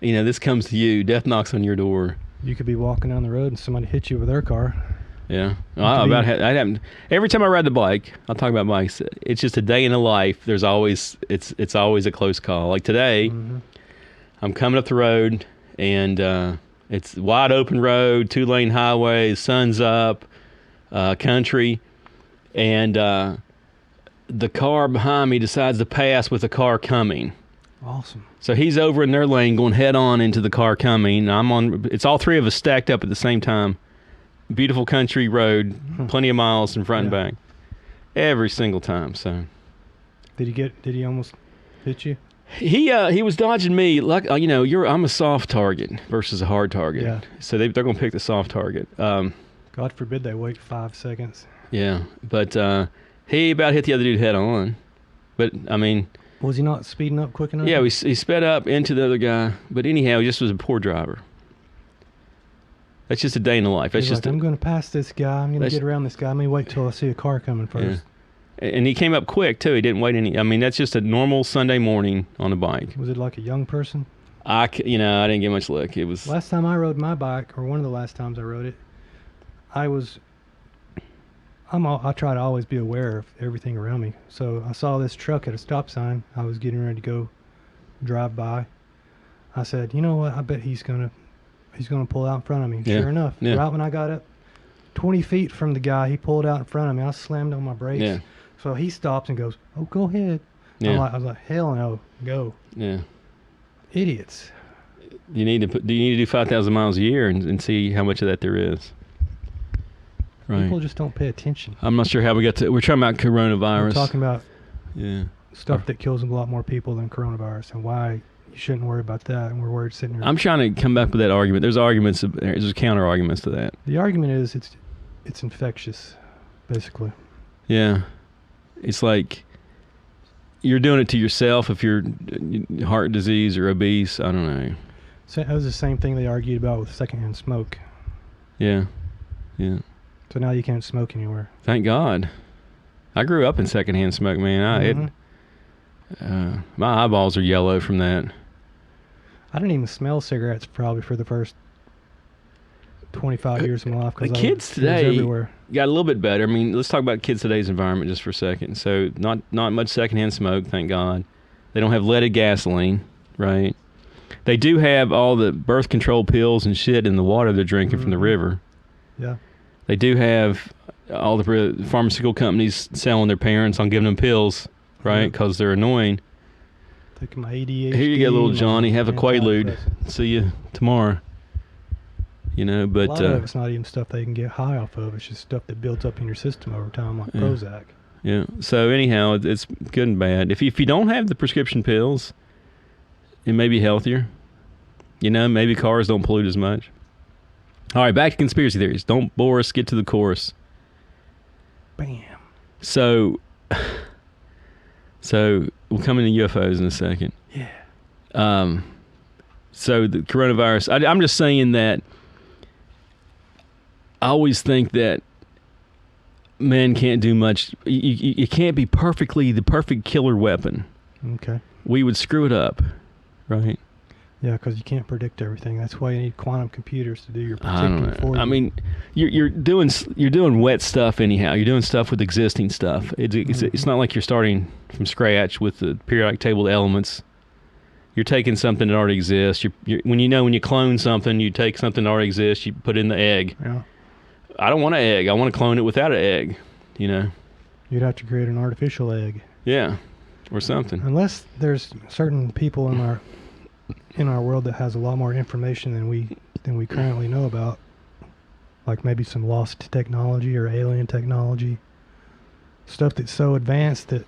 This comes to you. Death knocks on your door. You could be walking down the road and somebody hits you with their car. Yeah. Every time I ride the bike, I'll talk about bikes. It's just a day in the life. There's always it's always a close call. Like today, I'm coming up the road and it's wide open road, 2-lane highway, sun's up, country, and the car behind me decides to pass with a car coming. Awesome. So he's over in their lane going head on into the car coming. It's all three of us stacked up at the same time. Beautiful country road, plenty of miles in front and back. Every single time, so. Did he almost hit you? He was dodging me. Like I'm a soft target versus a hard target. Yeah. So they're going to pick the soft target. God forbid they wait 5 seconds. Yeah, but he about hit the other dude head on. But I mean, was he not speeding up quick enough? Yeah, he sped up into the other guy. But anyhow, he just was a poor driver. That's just a day in the life. That's I'm going to pass this guy. I'm going to get around this guy. Let me wait till I see a car coming first. And he came up quick too. He didn't wait any. I mean, that's just a normal Sunday morning on a bike. Was it like a young person? I didn't get much luck. It was Last time I rode my bike, or one of the last times I rode it, I try to always be aware of everything around me. So I saw this truck at a stop sign. I was getting ready to go drive by. I said, you know what? I bet he's gonna pull out in front of me. Yeah. Sure enough, Yeah. right when I got up 20 feet from the guy, he pulled out in front of me. I slammed on my brakes. Yeah. So he stops and goes, "Oh, go ahead." Yeah. I was like, "Hell no, go, yeah. idiots." Do you need to do 5,000 miles a year and see how much of that there is? Right. People just don't pay attention. I'm not sure how we got to. We're talking about coronavirus. We're talking about Yeah. stuff that kills a lot more people than coronavirus, and why you shouldn't worry about that. And we're worried sitting here. I'm trying to come back with that argument. There's counter arguments to that. The argument is it's infectious, basically. Yeah. It's like you're doing it to yourself if you're heart disease or obese. I don't know. So that was the same thing they argued about with secondhand smoke. Yeah. Yeah. So now you can't smoke anywhere. Thank God. I grew up in secondhand smoke, man. My eyeballs are yellow from that. I didn't even smell cigarettes probably for the first 25 years of my life. The Cause kids it was today everywhere. got a little bit better. I mean, let's talk about kids today's environment just for a second. So not much secondhand smoke, thank God. They don't have leaded gasoline, right? They do have all the birth control pills and shit in the water they're drinking from the river. Yeah. They do have all the pharmaceutical companies selling their parents on giving them pills, right? Because they're annoying. Taking my ADHD. Here you go, little Johnny. Have a Quaalude. antidepressant. See you tomorrow. But A lot of it's not even stuff they can get high off of. It's just stuff that builds up in your system over time, like Prozac. yeah. So anyhow, it's good and bad. If you don't have the prescription pills, it may be healthier. Maybe cars don't pollute as much. All right, back to conspiracy theories. Don't bore us. Get to the chorus. Bam. So we'll come into UFOs in a second. Yeah. So the coronavirus. I'm just saying that I always think that men can't do much. You can't be the perfect killer weapon. Okay. We would screw it up, right? Yeah, because you can't predict everything. That's why you need quantum computers to do your I don't predicting for know. you. I mean, you're doing wet stuff anyhow. You're doing stuff with existing stuff. It's not like you're starting from scratch with the periodic table of elements. You're taking something that already exists. When you clone something, you take something that already exists. You put in the egg. Yeah. I don't want an egg. I want to clone it without an egg. You'd have to create an artificial egg. Yeah, or something. Unless there's certain people in our world that has a lot more information than we currently know about, like maybe some lost technology or alien technology, stuff that's so advanced that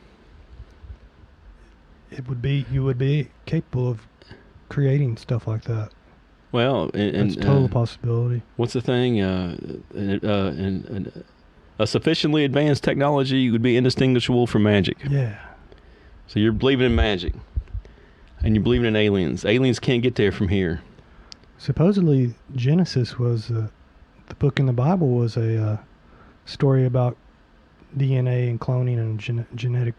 you would be capable of creating stuff like that. Well, That's a total possibility. What's the thing? A sufficiently advanced technology would be indistinguishable from magic. Yeah. So you're believing in magic. And you're believing in aliens. Aliens can't get there from here. Supposedly, Genesis was the book in the Bible was a story about DNA and cloning and genetic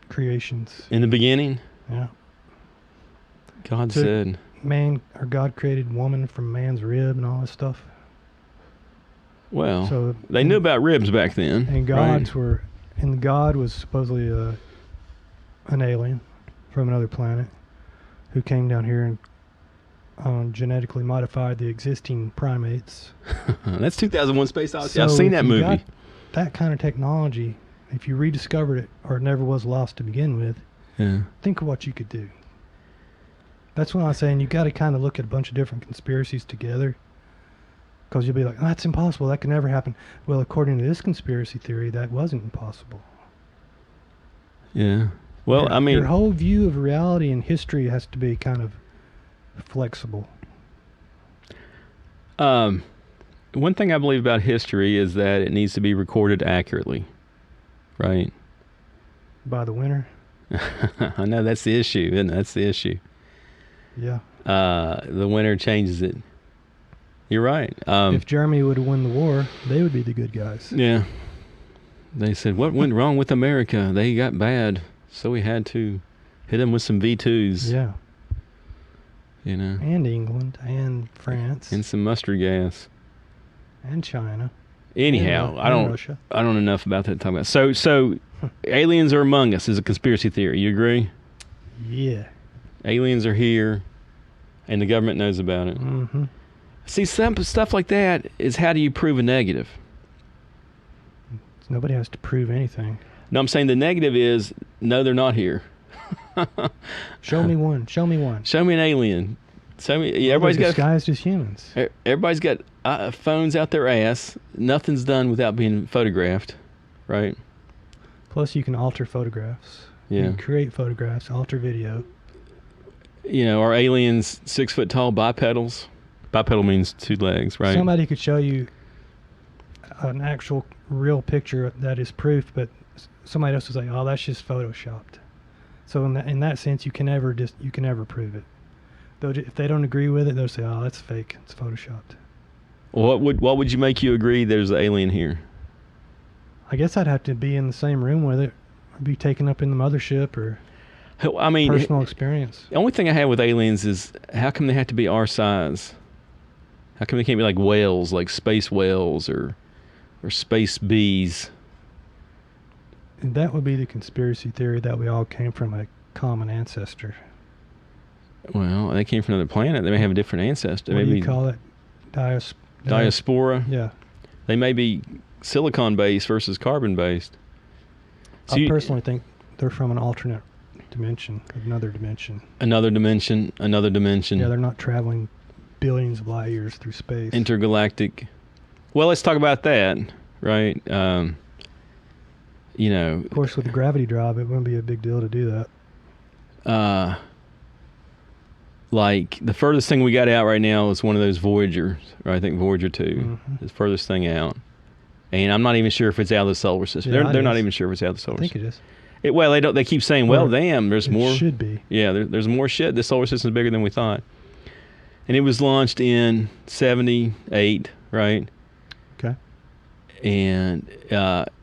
creations. In the beginning, Yeah. God So- said, God created woman from man's rib and all this stuff. well, So they knew about ribs back then. And God was supposedly an alien from another planet who came down here and genetically modified the existing primates. Right? That's 2001 Space Odyssey. So I've seen if that you movie. got that kind of technology, if you rediscovered it or it never was lost to begin with, Yeah. think of what you could do. That's what I'm saying. You got to kind of look at a bunch of different conspiracies together, because you'll be like, that's impossible. That could never happen. Well, according to this conspiracy theory, that wasn't impossible. Yeah. Well, your, I mean, your whole view of reality and history has to be kind of flexible. one thing I believe about history is that it needs to be recorded accurately, right? By the winner. I know that's the issue, isn't it? That's the issue. Yeah. The winner changes it. You're right. If Germany would have won the war, they would be the good guys. Yeah. They said, what went wrong with America? They got bad, so we had to hit them with some V2s. Yeah. You know. And England and France And some mustard gas. and China. Anyhow, and I don't Russia. know enough about that to talk about. So aliens are among us is a conspiracy theory. You agree? Yeah. Aliens are here, and the government knows about it. Mm-hmm. See, some stuff like that is how do you prove a negative? Nobody has to prove anything. No, I'm saying the negative is, no, they're not here. Show me one. Show me one. Show me an alien. Show me. They're Everybody's got disguised as humans. everybody's got phones out their ass. Nothing's done without being photographed, right? Plus, you can alter photographs. Yeah. You can create photographs, alter video. You know, are aliens 6 foot tall bipedals? Bipedal means 2 legs, right? Somebody could show you an actual real picture that is proof, but somebody else will say, "Oh, that's just photoshopped." So in that sense, you can never prove it. Though if they don't agree with it, they'll say, "Oh, that's fake. It's photoshopped." What would you make you agree there's an alien here? I guess I'd have to be in the same room with it, or be taken up in the mothership, or I mean, personal experience. the only thing I have with aliens is how come they have to be our size? How come they can't be like whales, like space whales or space bees? And that would be the conspiracy theory that we all came from a common ancestor. Well, they came from another planet. They may have a different ancestor. What do Maybe you call it? diaspora. Yeah. They may be silicon-based versus carbon-based. So I personally think they're from an alternate dimension, another dimension. Another dimension. Yeah, they're not traveling billions of light years through space. Intergalactic. Well, let's talk about that, right? You know. Of course, with the gravity drop, it wouldn't be a big deal to do that. Like the furthest thing we got out right now is one of those Voyagers, or I think Voyager 2 Mm-hmm. is the furthest thing out. And I'm not even sure if it's out of the solar system. Yeah, they're not even sure if it's out of the solar I think system. it is. Well, they don't. They keep saying, "Well, damn, there's It more." should be. Yeah, there's more shit. The solar system is bigger than we thought. And it was launched in '78, right? Okay. And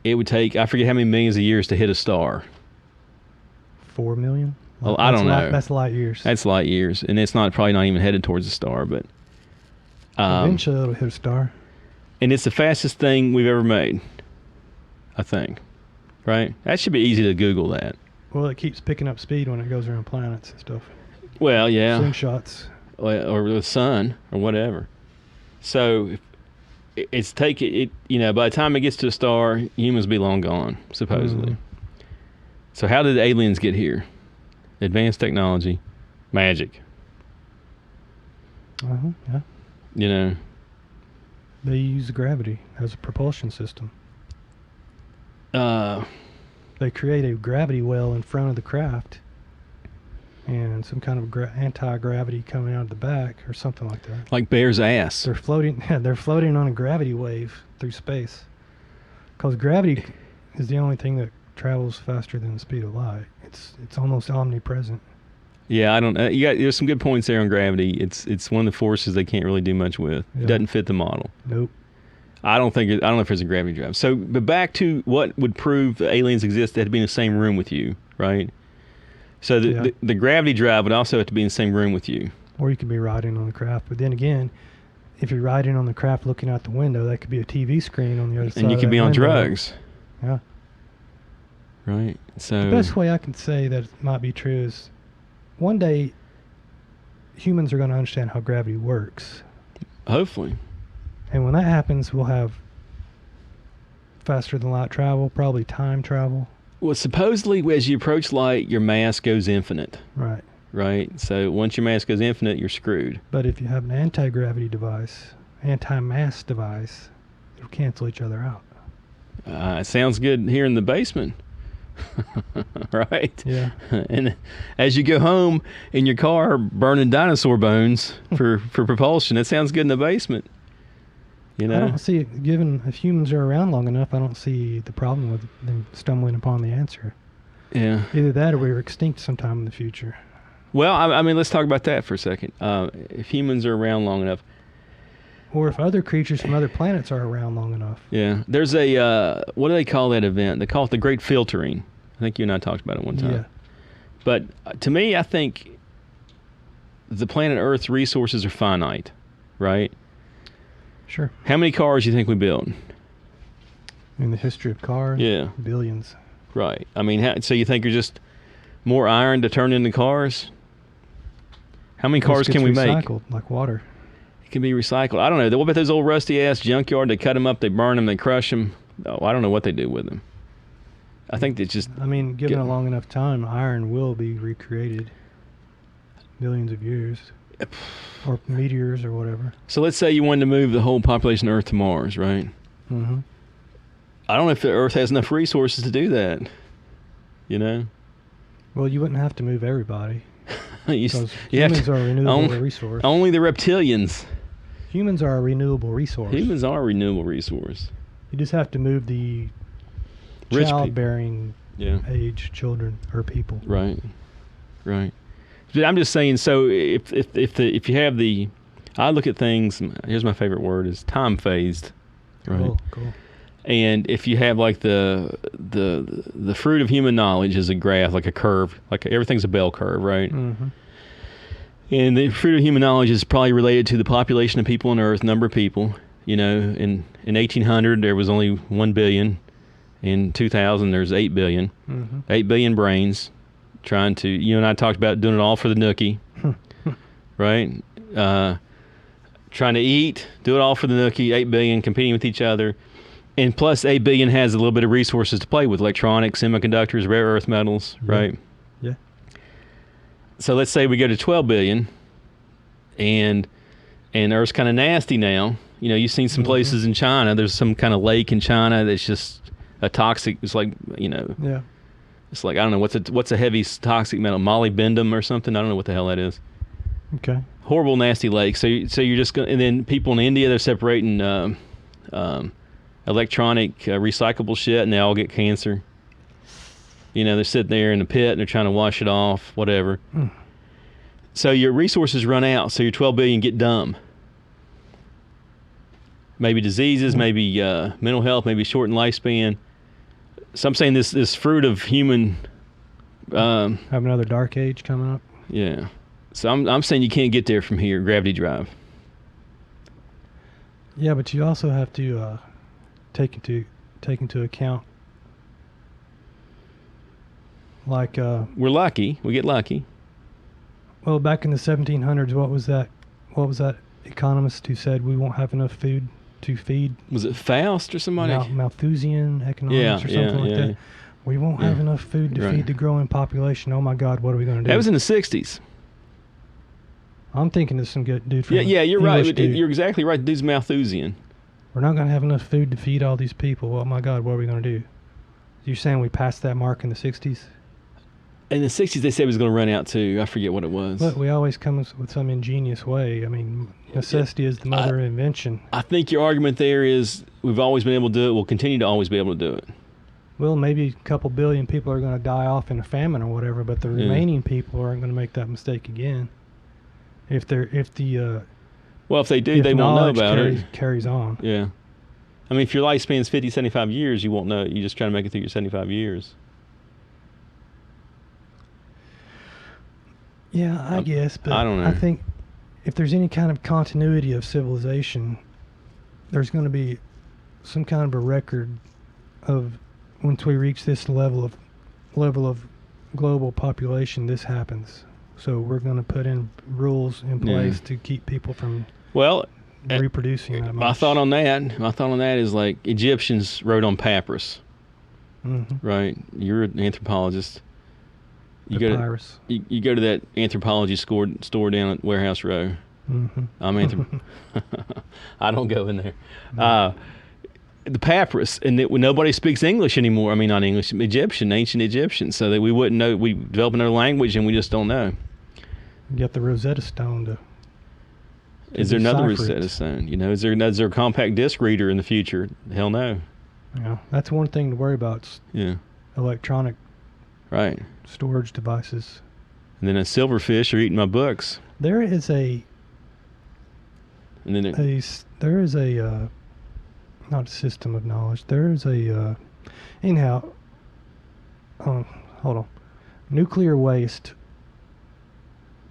it would take, I forget how many millions of years to hit a star. 4 million? Well, I don't know. That's light years. That's light years, and it's probably not even headed towards a star, but Eventually it'll hit a star. and it's the fastest thing we've ever made, I think. Right? That should be easy to Google that. Well, it keeps picking up speed when it goes around planets and stuff. Well, yeah. Slingshots. Or the sun or whatever. So it's taking it. You know, by the time it gets to a star, humans will be long gone, supposedly. So how did aliens get here? Advanced technology, magic. Yeah. You know. They use gravity as a propulsion system. They create a gravity well in front of the craft, and some kind of anti-gravity coming out of the back, or something like that. Like bear's ass. They're floating. They're floating on a gravity wave through space. Because gravity is the only thing that travels faster than the speed of light. It's almost omnipresent. Yeah, I don't. There's some good points there on gravity. It's one of the forces they can't really do much with. Yeah. It doesn't fit the model. Nope. I don't know if there's a gravity drive. So, but back to what would prove that aliens exist, they had to be in the same room with you, right? So the gravity drive would also have to be in the same room with you. Or you could be riding on the craft. But then again, if you're riding on the craft looking out the window, that could be a TV screen on the other side. And you could be on drugs. Yeah. Right. So The best way I can say that it might be true is one day humans are going to understand how gravity works. hopefully. And when that happens, we'll have faster than light travel, probably time travel. Well, supposedly, as you approach light, your mass goes infinite. Right. Right? So once your mass goes infinite, you're screwed. But if you have an anti-gravity device, anti-mass device, they'll cancel each other out. It sounds good here in the basement. Right? Yeah. And as you go home in your car burning dinosaur bones for propulsion, it sounds good in the basement. You know? I don't see it, given if humans are around long enough, I don't see the problem with them stumbling upon the answer. Yeah. Either that or we were extinct sometime in the future. Well, I mean, let's talk about that for a second. If humans are around long enough, Or if other creatures from other planets are around long enough. Yeah. There's a, what do they call that event? They call it the Great Filtering. I think you and I talked about it one time. Yeah. But to me, I think the planet Earth's resources are finite, right? Sure. How many cars do you think we built? In the history of cars, Yeah. billions. Right. I mean, so you think there's just more iron to turn into cars? How many cars This can we gets make? recycled like water. It can be recycled. I don't know. What about those old rusty-ass junkyard? They cut them up, they burn them, they crush them. Oh, I don't know what they do with them. I think it's just... I mean, given a long enough time, iron will be recreated. Millions of years. Or meteors or whatever. So let's say you wanted to move the whole population of Earth to Mars, right? Mm-hmm. I don't know if the Earth has enough resources to do that. You know? Well, you wouldn't have to move everybody. you Because have humans to- are a renewable only- resource. Only the reptilians. Humans are a renewable resource. Humans are a renewable resource. You just have to move the Rich people. childbearing Yeah. age children or people. Right. Right. But I'm just saying, so if you have the... I look at things, here's my favorite word, is time phased. Right. Cool. And if you have like the fruit of human knowledge is a graph, like a curve, like everything's a bell curve, right? Mm-hmm. And the fruit of human knowledge is probably related to the population of people on Earth, number of people. You know, in 1800 there was only 1 billion. In 2000 there's 8 billion. Mm-hmm. 8 billion brains trying to. You and I talked about doing it all for the nookie, right? Trying to eat, do it all for the nookie. 8 billion competing with each other. And plus 8 billion has a little bit of resources to play with, electronics, semiconductors, rare earth metals, right? Yeah. So let's say we go to 12 billion and Earth's kind of nasty now. You know, you've seen some places in China, there's some kind of lake in China that's just a toxic, it's like, you know, Yeah. it's like, I don't know, what's a heavy toxic metal, molybdenum or something? I don't know what the hell that is. Okay. Horrible, nasty lake. So you're just going to, and then people in India, they're separating electronic recyclable shit and they all get cancer. You know, they're sitting there in the pit and they're trying to wash it off, whatever. Mm. So your resources run out, so your 12 billion get dumb. Maybe diseases, maybe mental health, maybe shortened lifespan. So I'm saying this fruit of human... Have another dark age coming up. yeah. So I'm saying you can't get there from here, gravity drive. Yeah, but you also have to take into account, like, We're lucky. We get lucky. well, back in the 1700s, what was that economist who said we won't have enough food to feed? Was it Faust or somebody? Malthusian economics or something like that. We won't have enough food to feed the growing population. Oh my God, what are we going to do? That was in the 60s. I'm thinking of some good dude from Yeah, you're English right. dude. You're exactly right. The dude's Malthusian. We're not going to have enough food to feed all these people. Oh my God, what are we going to do? You're saying we passed that mark in the 60s? In the 60s, they said it was going to run out too. I forget what it was. Look, we always come with some ingenious way. I mean, necessity is the mother of invention. I think your argument there is we've always been able to do it. We'll continue to always be able to do it. Well, maybe a couple billion people are going to die off in a famine or whatever, but the remaining people aren't going to make that mistake again. If they do, they won't know about it. Carries on. Yeah. I mean, if your lifespan's 50, 75 years, you won't know. You just try to make it through your 75 years. Yeah, I guess, but I don't know. I think if there's any kind of continuity of civilization, there's going to be some kind of a record of once we reach this level of global population, this happens. So we're going to put in rules in place to keep people from reproducing that much. My thought on that is like Egyptians wrote on papyrus. Mm-hmm. Right? You're an anthropologist. You Papyrus. you go to that anthropology store down at Warehouse Row. Mm-hmm. I don't go in there. The papyrus, and when nobody speaks English anymore. I mean, not English, Egyptian, ancient Egyptian, so that we wouldn't know. We develop another language, and we just don't know. You got the Rosetta Stone to Is there another decipher it. Rosetta Stone? You know, is there a compact disc reader in the future? Hell no. Yeah, that's one thing to worry about. Yeah. Electronic Right. storage devices. And then a silverfish are eating my books. There is a And then there is a not a system of knowledge. There is a anyhow. Hold on. Nuclear waste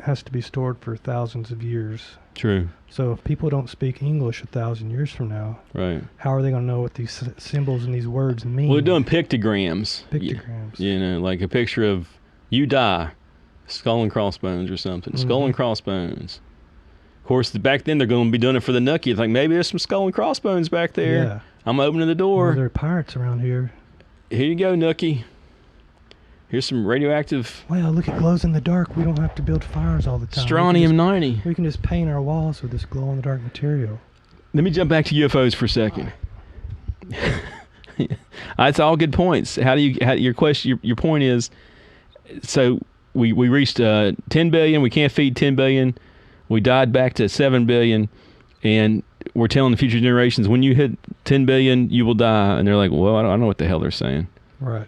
has to be stored for thousands of years. True. So if people don't speak English 1,000 years from now, Right. how are they going to know what these symbols and these words mean? Well, they're doing pictograms. Pictograms. You know, like a picture of you die, skull and crossbones or something. Skull and crossbones. Of course, back then they're going to be doing it for the nookie. It's like, maybe there's some skull and crossbones back there. Yeah. I'm opening the door. Well, there are pirates around here. Here you go, nookie. Here's some radioactive Wow, look, it glows in the dark. We don't have to build fires all the time. strontium-90. We can just paint our walls with this glow-in-the-dark material. Let me jump back to UFOs for a second. That's all good points. Your question? Your point is, so we reached 10 billion. We can't feed 10 billion. We died back to 7 billion, and we're telling the future generations, when you hit 10 billion, you will die. And they're like, well, I don't know what the hell they're saying. Right.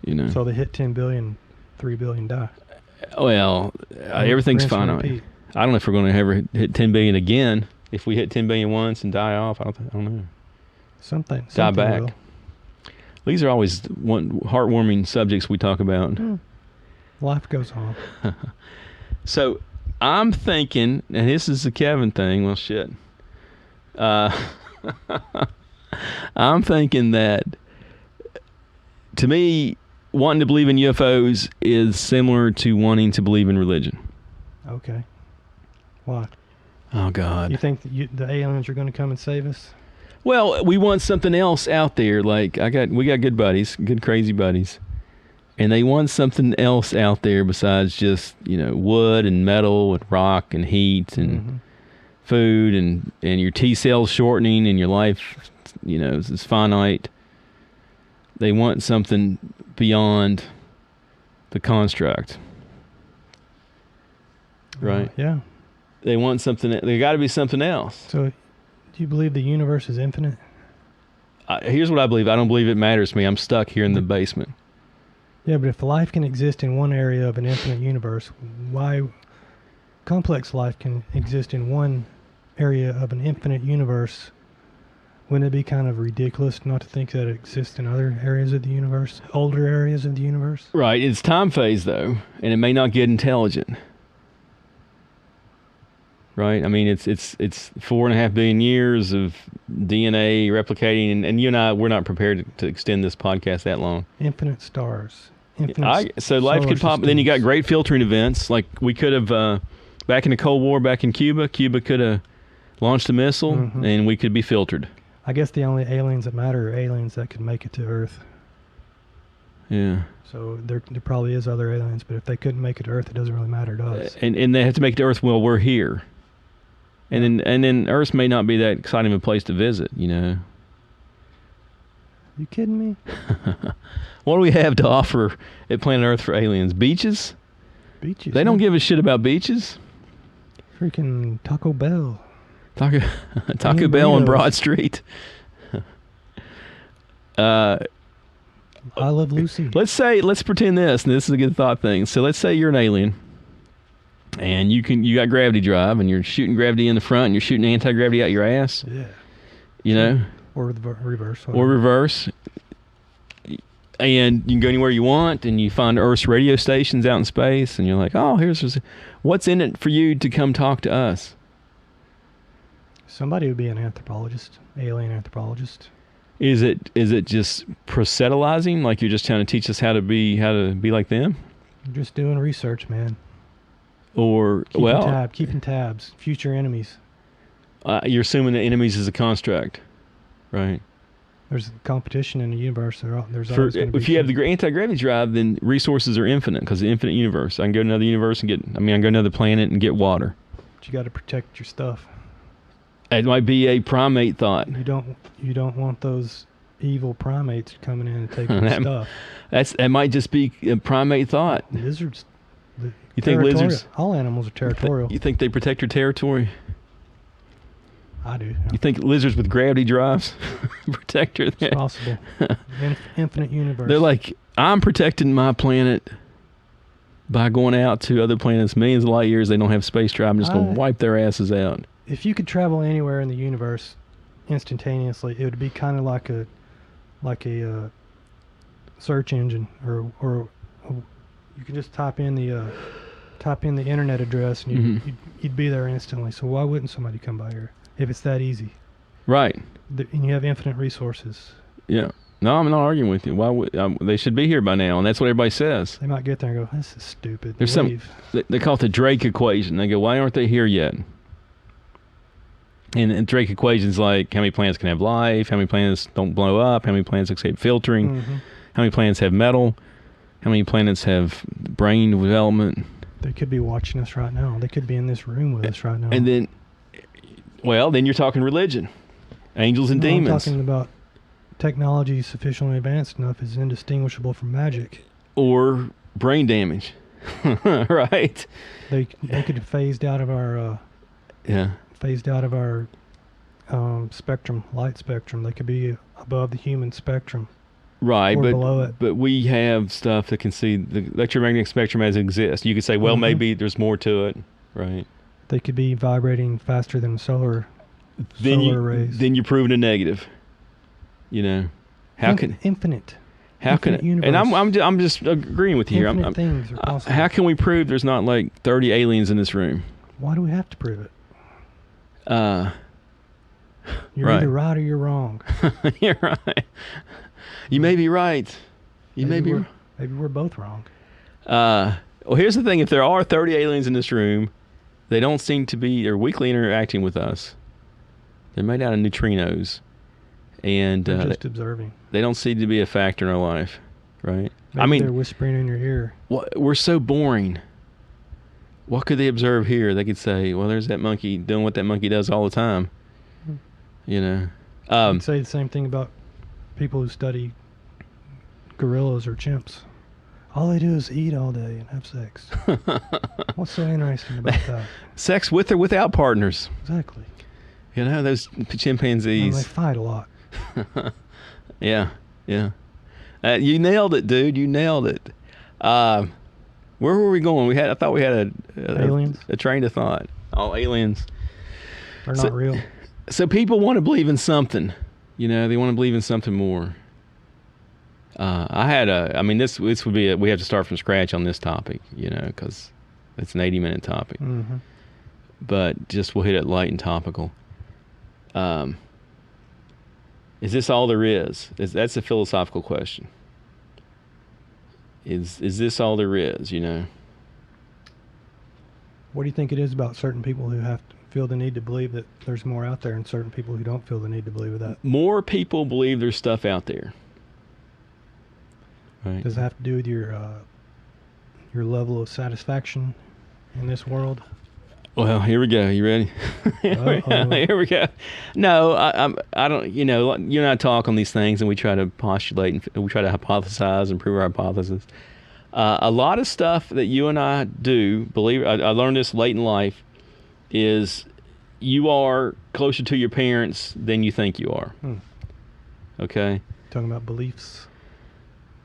You know. So they hit 10 billion, 3 billion die. Well, everything's Rinse and finite. repeat. I don't know if we're going to ever hit 10 billion again. If we hit 10 billion once and die off, I don't know. Something back. will. These are always heartwarming subjects we talk about. Life goes on. So I'm thinking, and this is the Kevin thing. Well, shit. I'm thinking that, to me, wanting to believe in UFOs is similar to wanting to believe in religion. Okay. Why? Oh, God. You think that the aliens are going to come and save us? Well, we want something else out there. Like, we got good buddies, good crazy buddies. And they want something else out there besides just, wood and metal and rock and heat and food and your T cells shortening and your life, is finite. They want something beyond the construct. Right? Yeah. They want something. There got to be something else. So, do you believe the universe is infinite? Here's what I believe. I don't believe it matters to me. I'm stuck here in the basement. Yeah, but if life can exist in one area of an infinite universe, why complex life can exist in one area of an infinite universe? Wouldn't it be kind of ridiculous not to think that it exists in other areas of the universe, older areas of the universe? Right. It's time phase, though, and it may not get intelligent. Right? I mean, it's 4.5 billion years of DNA replicating, and you and I, we're not prepared to extend this podcast that long. Infinite stars. So life could pop. Then you got great filtering events. Like we could have, back in the Cold War, back in Cuba could have launched a missile, and we could be filtered. I guess the only aliens that matter are aliens that could make it to Earth. Yeah. So there probably is other aliens, but if they couldn't make it to Earth, it doesn't really matter to us. And they have to make it to Earth while we're here. And then Earth may not be that exciting of a place to visit, You kidding me? What do we have to offer at planet Earth for aliens? Beaches? Beaches. They don't give a shit about beaches. Freaking Taco Bell. Taco Bell on Broad Street. I Love Lucy. Let's pretend this, and this is a good thought thing. So let's say you're an alien, and you got gravity drive, and you're shooting gravity in the front, and you're shooting anti-gravity out your ass. Yeah. Or the reverse. Or reverse. And you can go anywhere you want, and you find Earth's radio stations out in space, and you're like, oh, here's what's in it for you to come talk to us? Somebody would be an anthropologist, alien anthropologist. Is it just proselytizing, like you're just trying to teach us how to be like them? I'm just doing research, man. Or keeping tabs, future enemies. You're assuming that enemies is a construct, right? There's competition in the universe. There's always going to be. If you have the anti-gravity drive, then resources are infinite because the infinite universe. I can go to another universe and I can go to another planet and get water. But you got to protect your stuff. It might be a primate thought. You don't want those evil primates coming in and taking your stuff. That might just be a primate thought. Lizards. You think lizards? All animals are territorial. You think they protect their territory? I do. You think lizards with gravity drives protect her? It's possible. Infinite universe. They're like, I'm protecting my planet by going out to other planets millions of light years. They don't have space drive. I'm just going to wipe their asses out. If you could travel anywhere in the universe instantaneously. It would be kind of like a search engine, or you can just type in the internet address and you'd be there instantly. So why wouldn't somebody come by here if it's that easy? Right. And you have infinite resources. Yeah. No, I'm not arguing with you. Why would they should be here by now, and that's what everybody says. They might get there and go, "This is stupid." There's Leave. they call it the Drake equation. They go, "Why aren't they here yet?" And Drake equation's like, how many planets can have life? How many planets don't blow up? How many planets escape filtering? How many planets have metal? How many planets have brain development? They could be watching us right now. They could be in this room with us right now. And then, then you're talking religion, angels and demons. I'm talking about technology sufficiently advanced enough is indistinguishable from magic. Or brain damage, right? They could have phased out of our spectrum, light spectrum. They could be above the human spectrum. Right, or below it. But we have stuff that can see the electromagnetic spectrum as it exists. You could say, well, maybe there's more to it, right? They could be vibrating faster than solar rays. Then you're proving a negative. You know, infinite universe. And I'm just agreeing with you infinite here. Things are possible. How can we prove there's not like 30 aliens in this room? Why do we have to prove it? You're right. either right or you're wrong. You're right. You may be right. Maybe we're both wrong. Well, here's the thing: if there are 30 aliens in this room, they don't seem to be. They're weakly interacting with us. They're made out of neutrinos. And they're just observing. They don't seem to be a factor in our life, right? Maybe they're whispering in your ear. We're so boring. What could they observe here? They could say, well, there's that monkey doing what that monkey does all the time. You know? You could say the same thing about people who study gorillas or chimps. All they do is eat all day and have sex. What's so interesting about that? Sex with or without partners. Exactly. You know, those chimpanzees. Well, they fight a lot. Yeah. You nailed it, dude. You nailed it. Where were we going? I thought we had aliens. A train of thought. Oh, aliens. They're not real. So people want to believe in something. You know, they want to believe in something more. This would be we have to start from scratch on this topic, you know, because it's an 80-minute topic. Mm-hmm. But just we'll hit it light and topical. Is this all there is? That's a philosophical question. Is this all there is, you know? What do you think it is about certain people who feel the need to believe that there's more out there and certain people who don't feel the need to believe that? More people believe there's stuff out there. Right. Does it have to do with your level of satisfaction in this world? Well, here we go. You ready? Here we go. No, I don't. You know, you and I talk on these things, and we try to postulate and we try to hypothesize and prove our hypothesis. A lot of stuff that you and I do, I learned this late in life, is you are closer to your parents than you think you are. Okay. Talking about beliefs.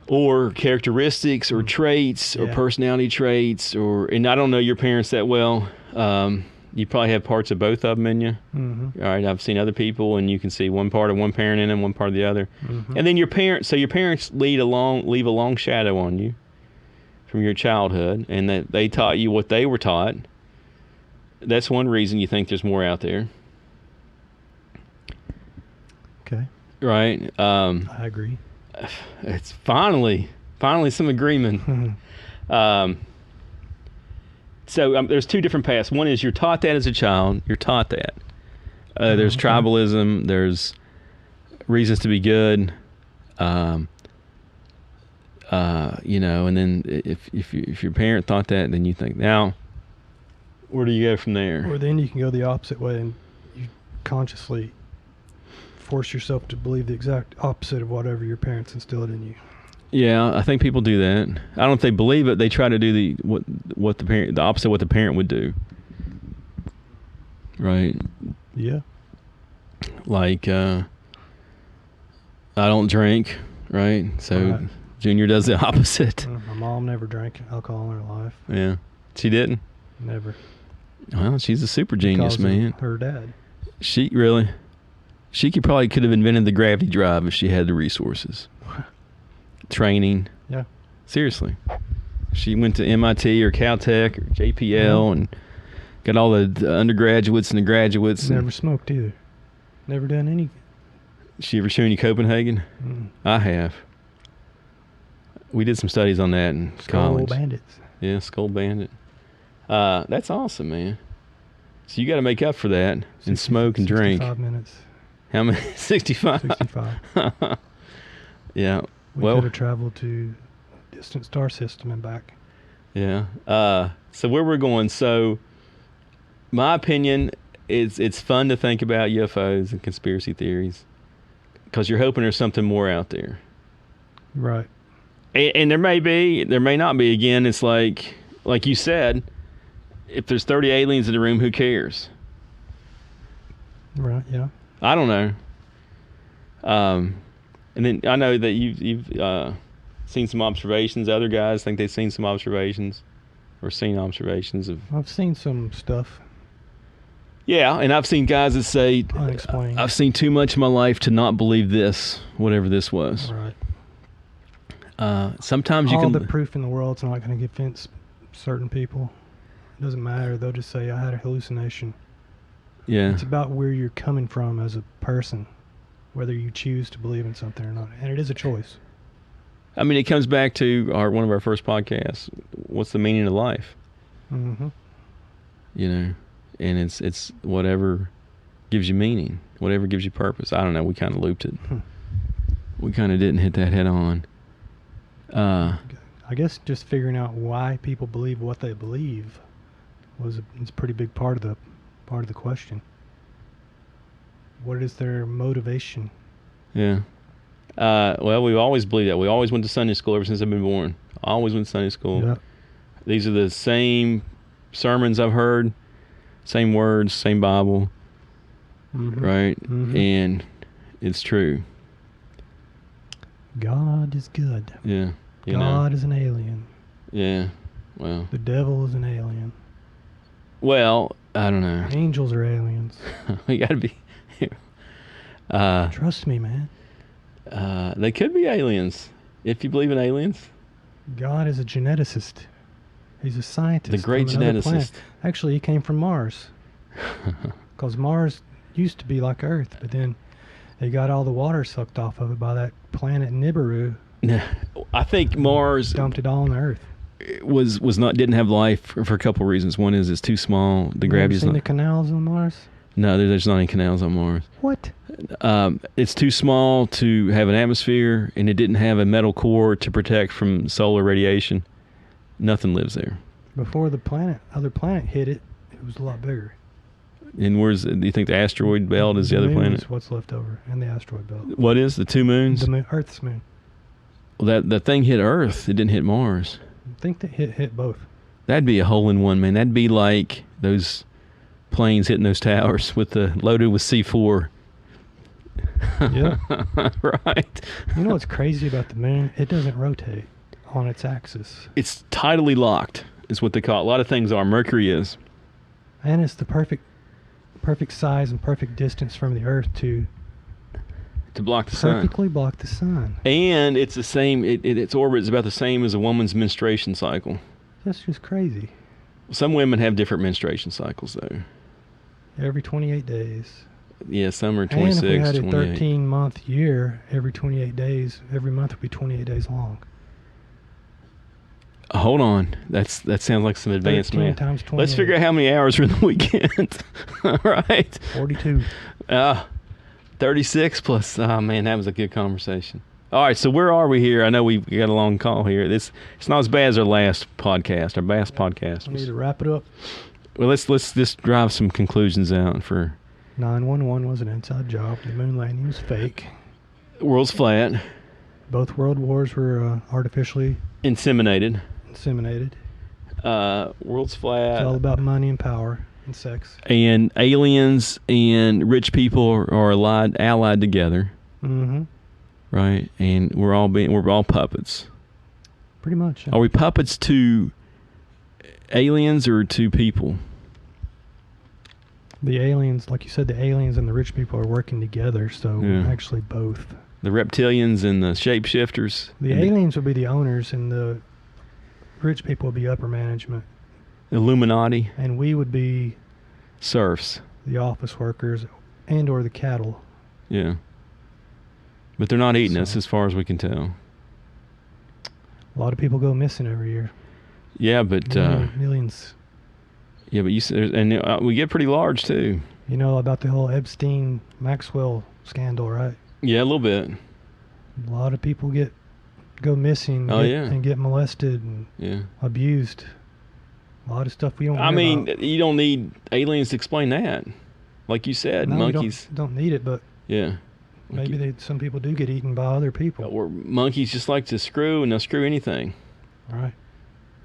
Or characteristics, or traits, or personality traits, and I don't know your parents that well. You probably have parts of both of them in you. Mm-hmm. All right, I've seen other people, and you can see one part of one parent in them, one part of the other. Mm-hmm. And then your parents leave a long shadow on you from your childhood, and that they taught you what they were taught. That's one reason you think there's more out there. Okay. Right. I agree. It's finally some agreement. So there's two different paths. One is you're taught that as a child. You're taught that. There's tribalism. There's reasons to be good. You know, and then if your parent thought that, then you think, now, where do you go from there? Or then you can go the opposite way and you consciously force yourself to believe the exact opposite of whatever your parents instilled in you. Yeah, I think people do that. I don't know if they believe it. They try to do the opposite of what the parent would do. Right. Yeah. Like, I don't drink. Right. So right. Junior does the opposite. My mom never drank alcohol in her life. Yeah, she didn't. Never. Well, she's a super genius, because man. of her dad. She really. She could have invented the gravity drive if she had the resources. Training. Yeah. Seriously. She went to MIT or Caltech or JPL and got all the undergraduates and the graduates. Never smoked either. Never done any. She ever shown you Copenhagen? I have. We did some studies on that in college. Skull Bandits. Yeah, Skull Bandit. That's awesome, man. So you got to make up for that and smoke and drink. 65 minutes. How many? 65? 65. Yeah. We could have traveled to distant star system and back. Yeah. So where we're going, so my opinion is it's fun to think about UFOs and conspiracy theories because you're hoping there's something more out there. Right. And there may not be. Again, it's like you said, if there's 30 aliens in the room, who cares? Right, yeah. I don't know. And then I know that you've seen some observations. Other guys think they've seen some observations or seen observations of. I've seen some stuff. Yeah, and I've seen guys that say, unexplained. I've seen too much in my life to not believe this, whatever this was. Right. Sometimes you all can. the proof in the world's not going to convince certain people. It doesn't matter. They'll just say, I had a hallucination. Yeah. It's about where you're coming from as a person, whether you choose to believe in something or not. And it is a choice. I mean, it comes back to one of our first podcasts. What's the meaning of life? Mm-hmm. You know, and it's whatever gives you meaning, whatever gives you purpose. I don't know. We kind of looped it. We kind of didn't hit that head on. I guess just figuring out why people believe what they believe is a pretty big part of the question. What is their motivation? Yeah. Well, we've always believed that. We always went to Sunday school ever since I've been born. Always went to Sunday school. Yep. These are the same sermons I've heard, same words, same Bible, right? Mm-hmm. And it's true. God is good. Yeah. God is an alien. Yeah. Well. The devil is an alien. Well, I don't know. Angels are aliens. We got to be. Trust me, man. They could be aliens if you believe in aliens. God is a geneticist. He's a scientist. The great of another geneticist. planet. Actually, he came from Mars. Because Mars used to be like Earth, but then they got all the water sucked off of it by that planet Nibiru. I think Mars dumped it all on Earth. Didn't have life for a couple of reasons. One is it's too small. The gravity's seen not. The canals on Mars? No, there's not any canals on Mars. What? It's too small to have an atmosphere, and it didn't have a metal core to protect from solar radiation. Nothing lives there. Before the other planet hit it, it was a lot bigger. And do you think the asteroid belt is the other moon planet? Is what's left over, and the asteroid belt. What is the two moons? The moon, Earth's moon. Well, that thing hit Earth. It didn't hit Mars. I think that hit both. That'd be a hole in one, man. That'd be like those planes hitting those towers loaded with C4. Yeah. Right. You know what's crazy about the moon? It doesn't rotate on its axis. It's tidally locked, is what they call it. A lot of things are. Mercury is. And it's the perfect size and perfect distance from the Earth to block the sun. Perfectly block the sun. And it's the same. Its orbit is about the same as a woman's menstruation cycle. That's just crazy. Some women have different menstruation cycles, though. Every 28 days. Yeah, some are 26, and if we had a 28. 13-month year, every 28 days, every month would be 28 days long. Hold on. That sounds like some advanced 13 math. times 28. Let's figure out how many hours are in the weekend. All right. 42. 36 plus. Oh, man, that was a good conversation. All right, so where are we here? I know we got a long call here. It's not as bad as our last podcast, our last podcast. We need to wrap it up. Well, let's just drive some conclusions out for... 911 was an inside job. The moon landing was fake. The world's flat. Both world wars were artificially... Inseminated. It's World's flat. all about money and power and sex. And aliens and rich people are allied together. Mm-hmm. Right? And we're all puppets. Pretty much. Yeah. Are we puppets to aliens or to people? The aliens, like you said, the aliens and the rich people are working together, so Yeah. actually both. The reptilians and the shapeshifters. The and aliens would be the owners, and the rich people would be upper management. the Illuminati. And we would be Serfs. the office workers and or the cattle. Yeah. But they're not eating us So- as far as we can tell. A lot of people go missing every year. Yeah, but Millions. yeah, but you said, and we get pretty large too. You know about the whole Epstein-Maxwell scandal, right? Yeah, a little bit. A lot of people go missing Oh, yeah. and get molested and Yeah. abused. A lot of stuff we don't I hear mean, about. you don't need aliens to explain that. Like you said, No, we monkeys. don't need it, but Yeah. maybe some people do get eaten by other people. Or monkeys just like to screw, and they'll screw anything. Right.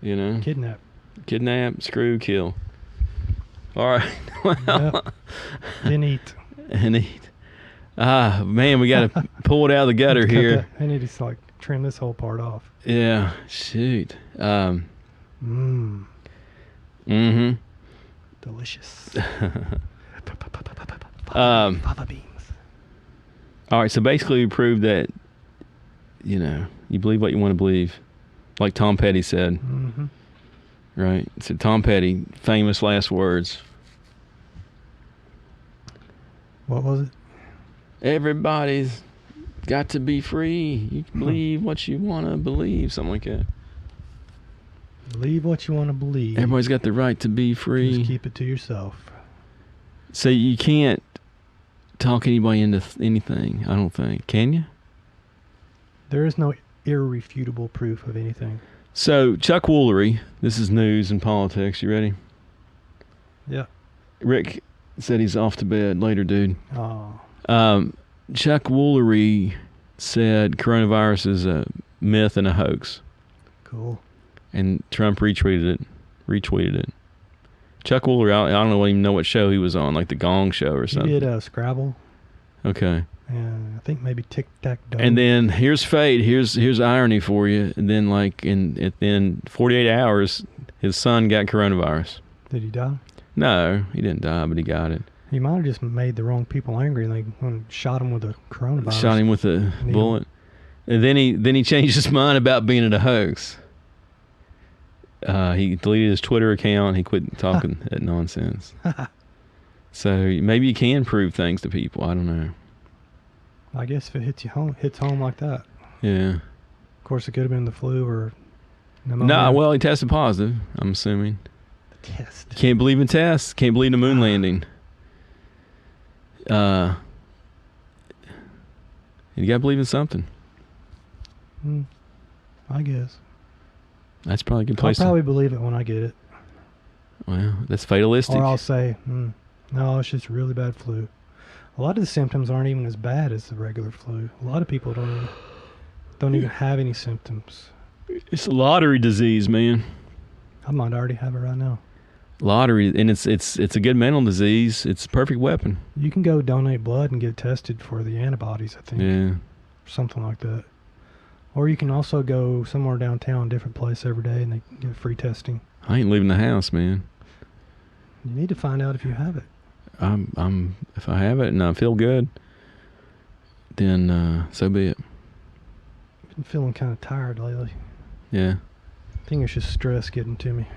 You know? Kidnap. Kidnap, screw, kill. All right. Well, Yep. Then eat. and eat. Ah, man, we got to pull it out of the gutter Cut here. that- I need to like trim this whole part off. Yeah, shoot. Mmm. Mm-hmm. Delicious. Um, Fava beans. All right, so basically we proved that, you know, you believe what you want to believe, like Tom Petty said, Mm-hmm. right? So Tom Petty, famous last words. What was it? Everybody's got to be free. You can believe what you want to believe, something like that. Believe what you want to believe. Everybody's got the right to be free. Just keep it to yourself. So you can't talk anybody into anything, I don't think. Can you? There is no irrefutable proof of anything. So Chuck Woolery, this is news and politics. You ready? Yeah. Rick said he's off to bed later, dude. Oh. Chuck Woolery said coronavirus is a myth and a hoax, Cool. and Trump retweeted it. Chuck Woolery, I don't even know what show he was on, like the Gong Show or He something. did Scrabble, Okay. and I think maybe Tic-Tac-Toe. And then here's fate. Here's irony for you. And then in 48 hours, his son got coronavirus. Did he die? No, he didn't die, but he got it. He might have just made the wrong people angry, and they went and shot him with a coronavirus. Shot him with a Needle. bullet. And then he changed his mind about being a hoax. He deleted his Twitter account. He quit talking that nonsense. So maybe you can prove things to people. I don't know. I guess if it hits home like that. Yeah. Of course, it could have been the flu or pneumonia. No, well, he tested positive, I'm assuming. The test. Can't believe in tests. Can't believe in the moon landing. You gotta believe in something. I guess. That's probably a good I'll place. probably believe it when I get it. Well, that's fatalistic. Or I'll say, no, it's just really bad flu. A lot of the symptoms aren't even as bad as the regular flu. A lot of people don't even have any symptoms. It's a lottery disease, man. I might already have it right now. Lottery, and it's a good mental disease. It's a perfect weapon. You can go donate blood and get tested for the antibodies, I think. Yeah. Something like that. Or you can also go somewhere downtown, different place every day, and they get free testing. I ain't leaving the house, man. You need to find out if you have it. If I have it and I feel good, then so be it. I've been feeling kind of tired lately. Yeah. I think it's just stress getting to me.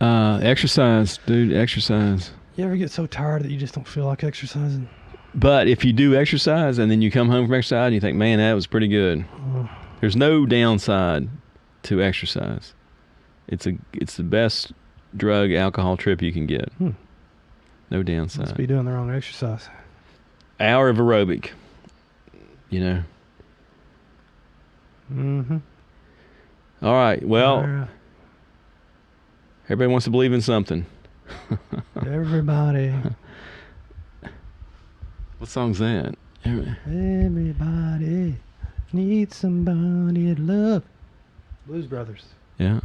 Exercise, dude. Exercise. You ever get so tired that you just don't feel like exercising? But if you do exercise and then you come home from exercise and you think, man, that was pretty good. There's no downside to exercise. It's the best drug alcohol trip you can get. No downside. Must be doing the wrong exercise. Hour of aerobic. You know. Mm-hmm. All right. Well, All right. everybody wants to believe in something. Everybody. What song's that? Everybody needs somebody to love. Blues Brothers. Yeah.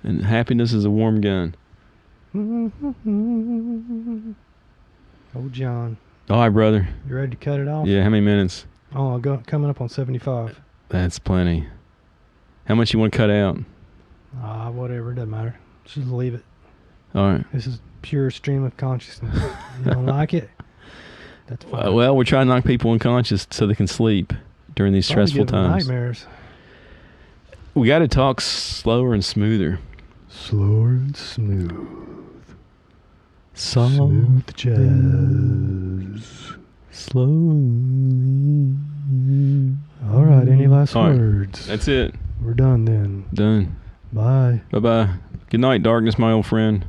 And happiness is a warm gun. Oh, John. All right, brother. You ready to cut it off? Yeah, how many minutes? Oh, coming up on 75. That's plenty. How much you want to cut out? Whatever. It doesn't matter. Just leave it. All right. This is pure stream of consciousness. You don't like it? That's fine. Well, we're trying to knock people unconscious so they can sleep during these Probably stressful give them times. nightmares. We got to talk slower and smoother. Slower and smooth. Soft jazz. slowly. All right, any last All right. words? That's it. We're done then. Done. Bye. Bye-bye. Good night, darkness, my old friend.